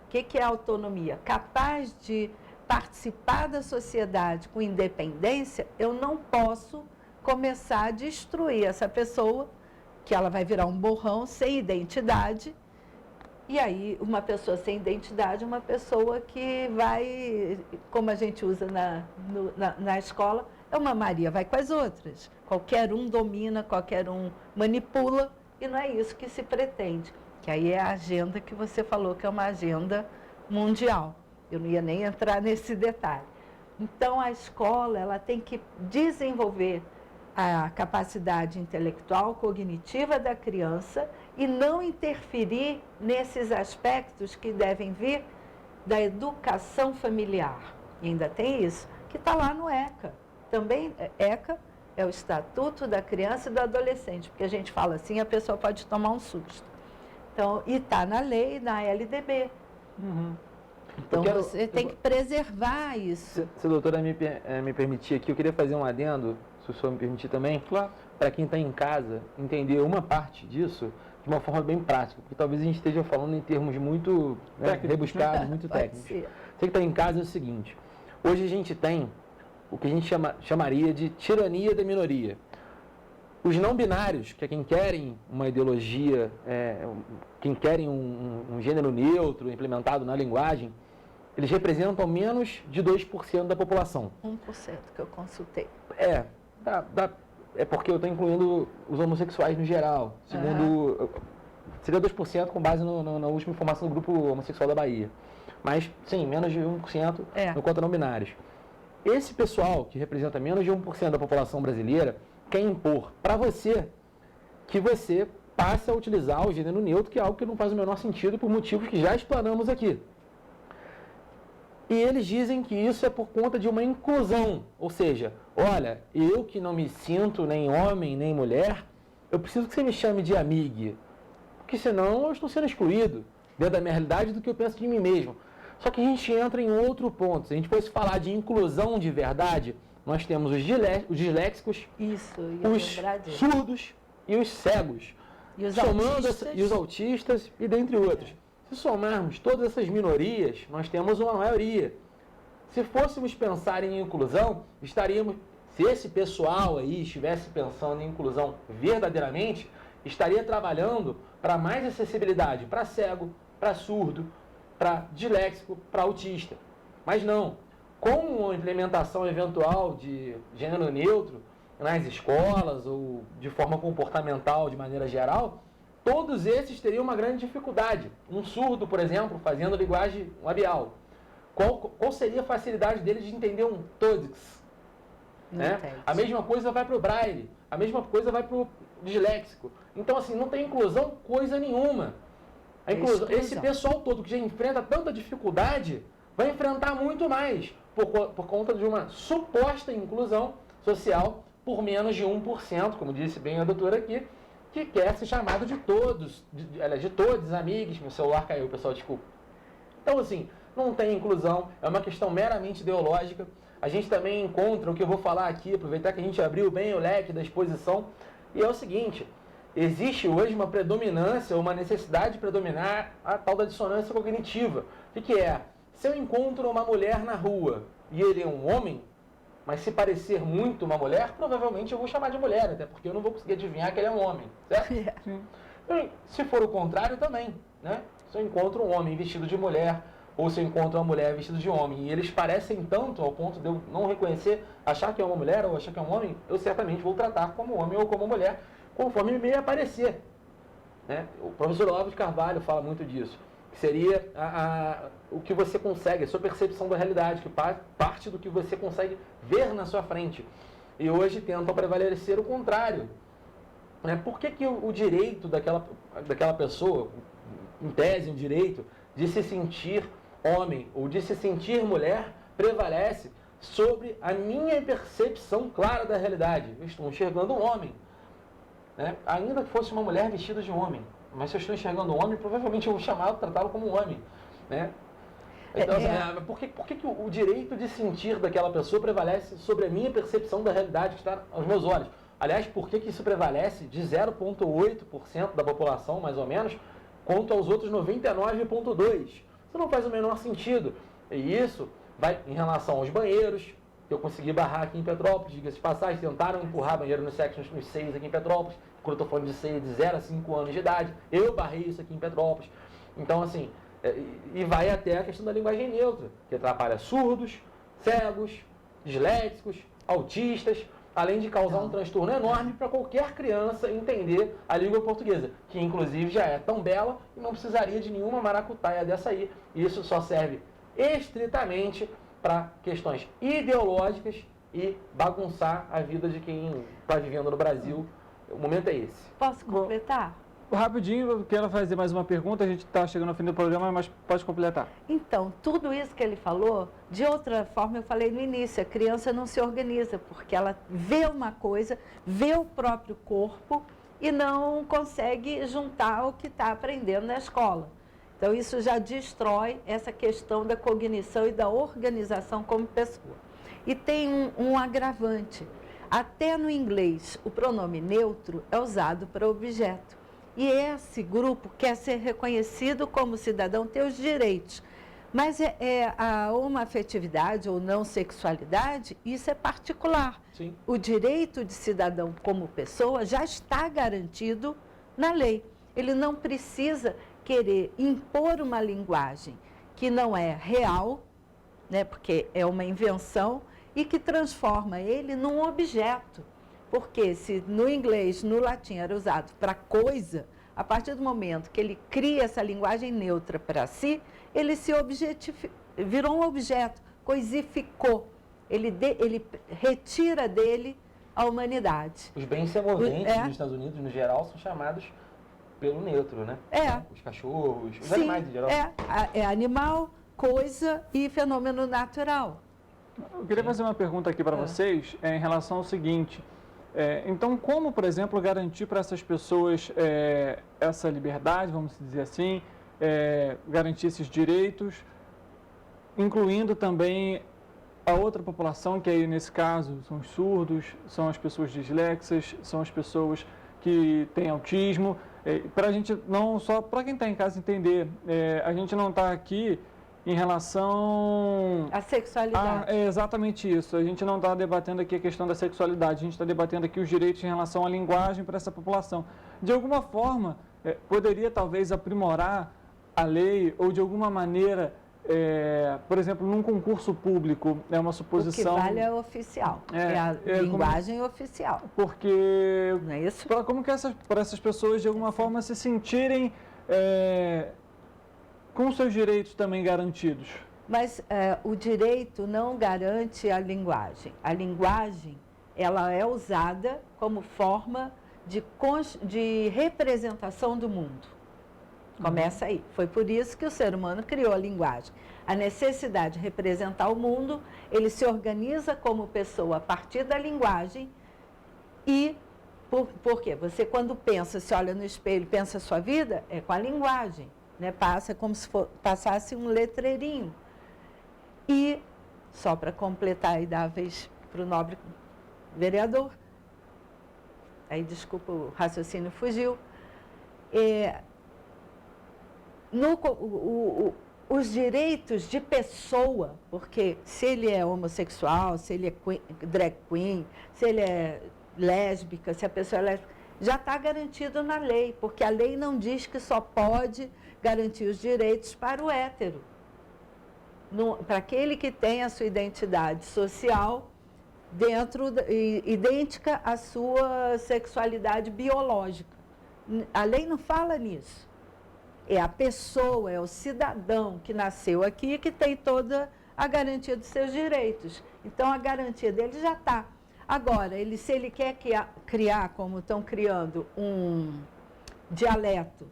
o que é autonomia? Capaz de participar da sociedade com independência, eu não posso começar a destruir essa pessoa que ela vai virar um borrão sem identidade. E aí, uma pessoa sem identidade é uma pessoa que vai, como a gente usa na escola, é uma Maria, vai com as outras. Qualquer um domina, qualquer um manipula, e não é isso que se pretende. Que aí é a agenda que você falou, que é uma agenda mundial. Eu não ia nem entrar nesse detalhe. Então, a escola ela tem que desenvolver a capacidade intelectual, cognitiva da criança e não interferir nesses aspectos que devem vir da educação familiar. E ainda tem isso, que está lá no ECA. Também, ECA é o Estatuto da Criança e do Adolescente, porque a gente fala assim, a pessoa pode tomar um susto. Então, e está na lei, na LDB. Então, você tem que preservar isso. Se a doutora me permitir aqui, eu queria fazer um adendo, se o senhor me permitir também, claro, para quem está em casa, entender uma parte disso de uma forma bem prática, porque talvez a gente esteja falando em termos muito rebuscados, muito técnicos. Você que está em casa é o seguinte, hoje a gente tem o que a gente chamaria de tirania da minoria. Os não binários, que é quem querem uma ideologia, quem querem um gênero neutro implementado na linguagem, eles representam menos de 2% da população. 1% que eu consultei. É porque eu estou incluindo os homossexuais no geral. Segundo, seria 2% com base na última informação do grupo homossexual da Bahia. Mas, sim, menos de 1% no quanto a não binários. Esse pessoal, que representa menos de 1% da população brasileira, quer impor para você que você passe a utilizar o gênero neutro, que é algo que não faz o menor sentido por motivos que já explanamos aqui. E eles dizem que isso é por conta de uma inclusão, ou seja, olha, eu que não me sinto nem homem nem mulher, eu preciso que você me chame de amigue, porque senão eu estou sendo excluído dentro da minha realidade do que eu penso de mim mesmo. Só que a gente entra em outro ponto. Se a gente fosse falar de inclusão de verdade, nós temos os disléxicos, os surdos e os cegos, e os autistas e dentre outros. Se somarmos todas essas minorias, nós temos uma maioria. Se fôssemos pensar em inclusão, se esse pessoal aí estivesse pensando em inclusão verdadeiramente, estaria trabalhando para mais acessibilidade para cego, para surdo, para disléxico, para autista. Mas não. Com a implementação eventual de gênero neutro nas escolas ou de forma comportamental de maneira geral, todos esses teriam uma grande dificuldade. Um surdo, por exemplo, fazendo linguagem labial. Qual seria a facilidade dele de entender um TODX? A mesma coisa vai para o braille, a mesma coisa vai para o disléxico. Então, assim, não tem inclusão coisa nenhuma. A inclusão, esse pessoal todo que já enfrenta tanta dificuldade, vai enfrentar muito mais por conta de uma suposta inclusão social por menos de 1%, como disse bem a doutora aqui, que quer ser chamado de todos, de todos, amigos. Meu celular caiu, pessoal, desculpa. Então, assim, não tem inclusão, é uma questão meramente ideológica. A gente também encontra o que eu vou falar aqui, aproveitar que a gente abriu bem o leque da exposição, e é o seguinte, existe hoje uma predominância, uma necessidade de predominar a tal da dissonância cognitiva. O que é? Se eu encontro uma mulher na rua e ele é um homem, mas se parecer muito uma mulher, provavelmente eu vou chamar de mulher, até porque eu não vou conseguir adivinhar que ele é um homem, certo? E, se for o contrário também, né? Se eu encontro um homem vestido de mulher, ou se eu encontro uma mulher vestida de homem, e eles parecem tanto ao ponto de eu não reconhecer, achar que é uma mulher ou achar que é um homem, eu certamente vou tratar como homem ou como mulher, conforme me aparecer. Né? O professor Olavo de Carvalho fala muito disso, que seria o que você consegue, a sua percepção da realidade, que parte do que você consegue ver na sua frente. E hoje tentam prevalecer o contrário. Né? Por que o direito daquela pessoa, em tese, o direito de se sentir homem ou de se sentir mulher, prevalece sobre a minha percepção clara da realidade? Eu estou enxergando um homem. Né? Ainda que fosse uma mulher vestida de homem, mas se eu estou enxergando um homem, provavelmente eu vou tratá-lo como um homem. Né? Então, por que o direito de sentir daquela pessoa prevalece sobre a minha percepção da realidade que está aos meus olhos? Aliás, por que isso prevalece de 0,8% da população, mais ou menos, quanto aos outros 99,2%? Isso não faz o menor sentido. E isso vai em relação aos banheiros, que eu consegui barrar aqui em Petrópolis, diga-se de passagem, tentaram empurrar banheiro no sexo nos 6 aqui em Petrópolis, quando eu estou falando de 0 a 5 anos de idade. Eu barrei isso aqui em Petrópolis. Então, assim, e vai até a questão da linguagem neutra, que atrapalha surdos, cegos, disléxicos, autistas, além de causar um transtorno enorme para qualquer criança entender a língua portuguesa, que inclusive já é tão bela e não precisaria de nenhuma maracutaia dessa aí. Isso só serve estritamente para questões ideológicas e bagunçar a vida de quem está vivendo no Brasil. O momento é esse. Posso completar? Rapidinho, eu quero fazer mais uma pergunta, a gente está chegando ao fim do programa, mas pode completar. Então, tudo isso que ele falou, de outra forma eu falei no início, a criança não se organiza, porque ela vê uma coisa, vê o próprio corpo e não consegue juntar o que está aprendendo na escola. Então, isso já destrói essa questão da cognição e da organização como pessoa. E tem um agravante. Até no inglês, o pronome neutro é usado para objeto. E esse grupo quer ser reconhecido como cidadão, ter os direitos. Mas a homoafetividade ou não sexualidade, isso é particular. Sim. O direito de cidadão como pessoa já está garantido na lei. Ele não precisa querer impor uma linguagem que não é real, né, porque é uma invenção, e que transforma ele num objeto. Porque se no inglês, no latim era usado para coisa, a partir do momento que ele cria essa linguagem neutra para si, ele se virou um objeto, coisificou. Ele retira dele a humanidade. Os bens semoventes dos Estados Unidos, no geral, são chamados pelo neutro, né? Os cachorros, os animais em geral. É animal, coisa e fenômeno natural. Eu queria fazer uma pergunta aqui para vocês em relação ao seguinte. Então, como, por exemplo, garantir para essas pessoas essa liberdade, vamos dizer assim, garantir esses direitos, incluindo também a outra população, que aí, nesse caso, são os surdos, são as pessoas disléxicas, são as pessoas que têm autismo, para a gente, não só para quem está em casa entender, a gente não está aqui em relação à sexualidade. É exatamente isso. A gente não está debatendo aqui a questão da sexualidade, a gente está debatendo aqui os direitos em relação à linguagem para essa população. De alguma forma, poderia talvez aprimorar a lei ou de alguma maneira, por exemplo, num concurso público, é uma suposição... O que vale é oficial, é a linguagem oficial. Porque... Não é isso? Como que para essas pessoas, de alguma forma, se sentirem... com seus direitos também garantidos. Mas o direito não garante a linguagem. A linguagem, ela é usada como forma de representação do mundo. Começa aí. Foi por isso que o ser humano criou a linguagem. A necessidade de representar o mundo, ele se organiza como pessoa a partir da linguagem e... Por quê? Você, quando pensa, se olha no espelho, pensa a sua vida, é com a linguagem. Né, passa como se passasse um letreirinho. E, só para completar e dar a vez para o nobre vereador, aí desculpa, o raciocínio fugiu, os direitos de pessoa, porque se ele é homossexual, se ele é drag queen, se ele é lésbica, se a pessoa é lésbica, já está garantido na lei, porque a lei não diz que só pode garantir os direitos para o hétero. Para aquele que tem a sua identidade social idêntica à sua sexualidade biológica. A lei não fala nisso. É a pessoa, é o cidadão que nasceu aqui que tem toda a garantia dos seus direitos. Então, a garantia dele já está. Agora, se ele quer criar, como estão criando, um dialeto,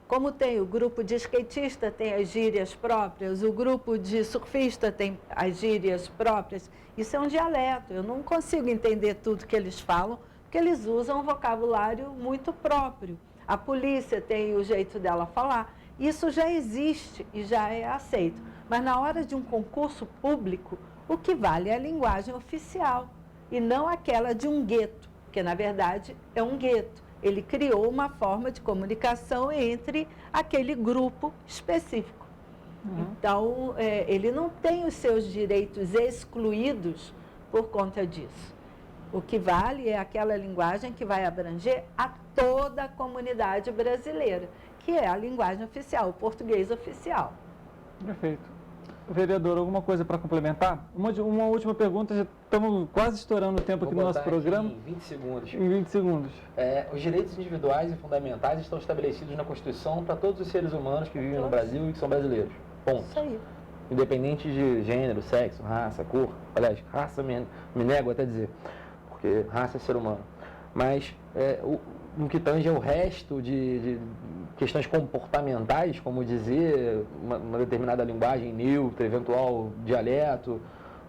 como tem o grupo de skatista, tem as gírias próprias, o grupo de surfista tem as gírias próprias, isso é um dialeto. Eu não consigo entender tudo que eles falam, porque eles usam um vocabulário muito próprio. A polícia tem o jeito dela falar. Isso já existe e já é aceito. Mas na hora de um concurso público, o que vale é a linguagem oficial e não aquela de um gueto, porque na verdade é um gueto. Ele criou uma forma de comunicação entre aquele grupo específico. Então, ele não tem os seus direitos excluídos por conta disso. O que vale é aquela linguagem que vai abranger a toda a comunidade brasileira, que é a linguagem oficial, o português oficial. Perfeito. Vereador, alguma coisa para complementar? Uma última pergunta, já estamos quase estourando o tempo aqui no nosso programa. Em 20 segundos. Em 20 segundos. Os direitos individuais e fundamentais estão estabelecidos na Constituição para todos os seres humanos que vivem no Brasil e que são brasileiros. Ponto. Isso aí. Independente de gênero, sexo, raça, cor. Aliás, raça me nego até dizer, porque raça é ser humano. Mas no que tange ao resto de questões comportamentais, como dizer uma determinada linguagem neutra, eventual dialeto,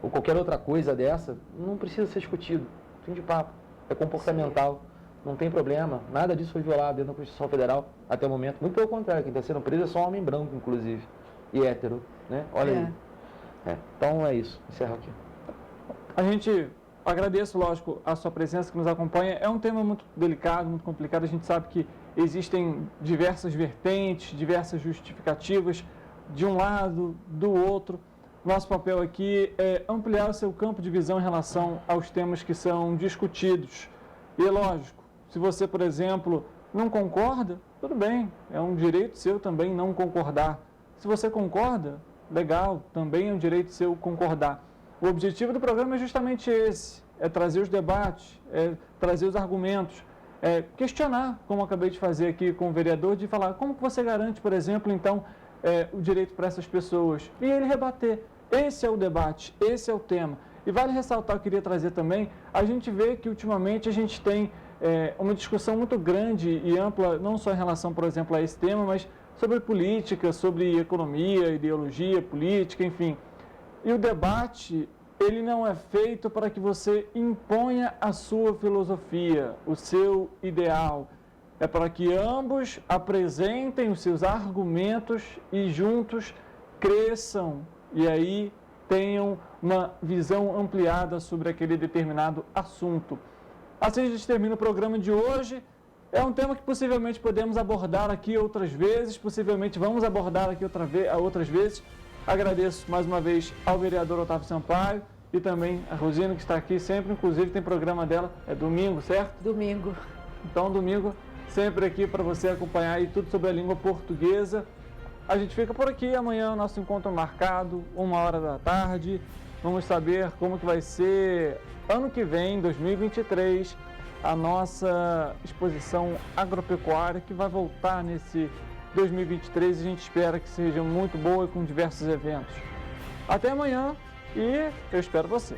ou qualquer outra coisa dessa, não precisa ser discutido. Fim de papo. É comportamental. Não tem problema. Nada disso foi violado dentro da Constituição Federal até o momento. Muito pelo contrário, quem está sendo preso é só um homem branco, inclusive. E hétero, né? Olha aí. Então é isso. Encerro aqui. A gente agradeço, lógico, a sua presença que nos acompanha. É um tema muito delicado, muito complicado. A gente sabe que existem diversas vertentes, diversas justificativas de um lado, do outro. Nosso papel aqui é ampliar o seu campo de visão em relação aos temas que são discutidos. E é lógico, se você, por exemplo, não concorda, tudo bem, é um direito seu também não concordar. Se você concorda, legal, também é um direito seu concordar. O objetivo do programa é justamente esse, é trazer os debates, é trazer os argumentos, é questionar, como eu acabei de fazer aqui com o vereador, de falar como que você garante, por exemplo, então, o direito para essas pessoas. E ele rebater. Esse é o debate, esse é o tema. E vale ressaltar, eu queria trazer também, a gente vê que ultimamente a gente tem uma discussão muito grande e ampla, não só em relação, por exemplo, a esse tema, mas sobre política, sobre economia, ideologia, política, enfim. E o debate, ele não é feito para que você imponha a sua filosofia, o seu ideal. É para que ambos apresentem os seus argumentos e juntos cresçam e aí tenham uma visão ampliada sobre aquele determinado assunto. Assim a gente termina o programa de hoje. É um tema que possivelmente podemos abordar aqui outras vezes, possivelmente vamos abordar aqui outras vezes. Agradeço mais uma vez ao vereador Otávio Sampaio e também a Rosina, que está aqui sempre, inclusive tem programa dela, é domingo, certo? Domingo. Então, domingo, sempre aqui para você acompanhar aí tudo sobre a língua portuguesa. A gente fica por aqui, amanhã o nosso encontro marcado, 13h. Vamos saber como que vai ser ano que vem, 2023, a nossa exposição agropecuária, que vai voltar nesse 2023 e a gente espera que seja muito boa e com diversos eventos. Até amanhã e eu espero você.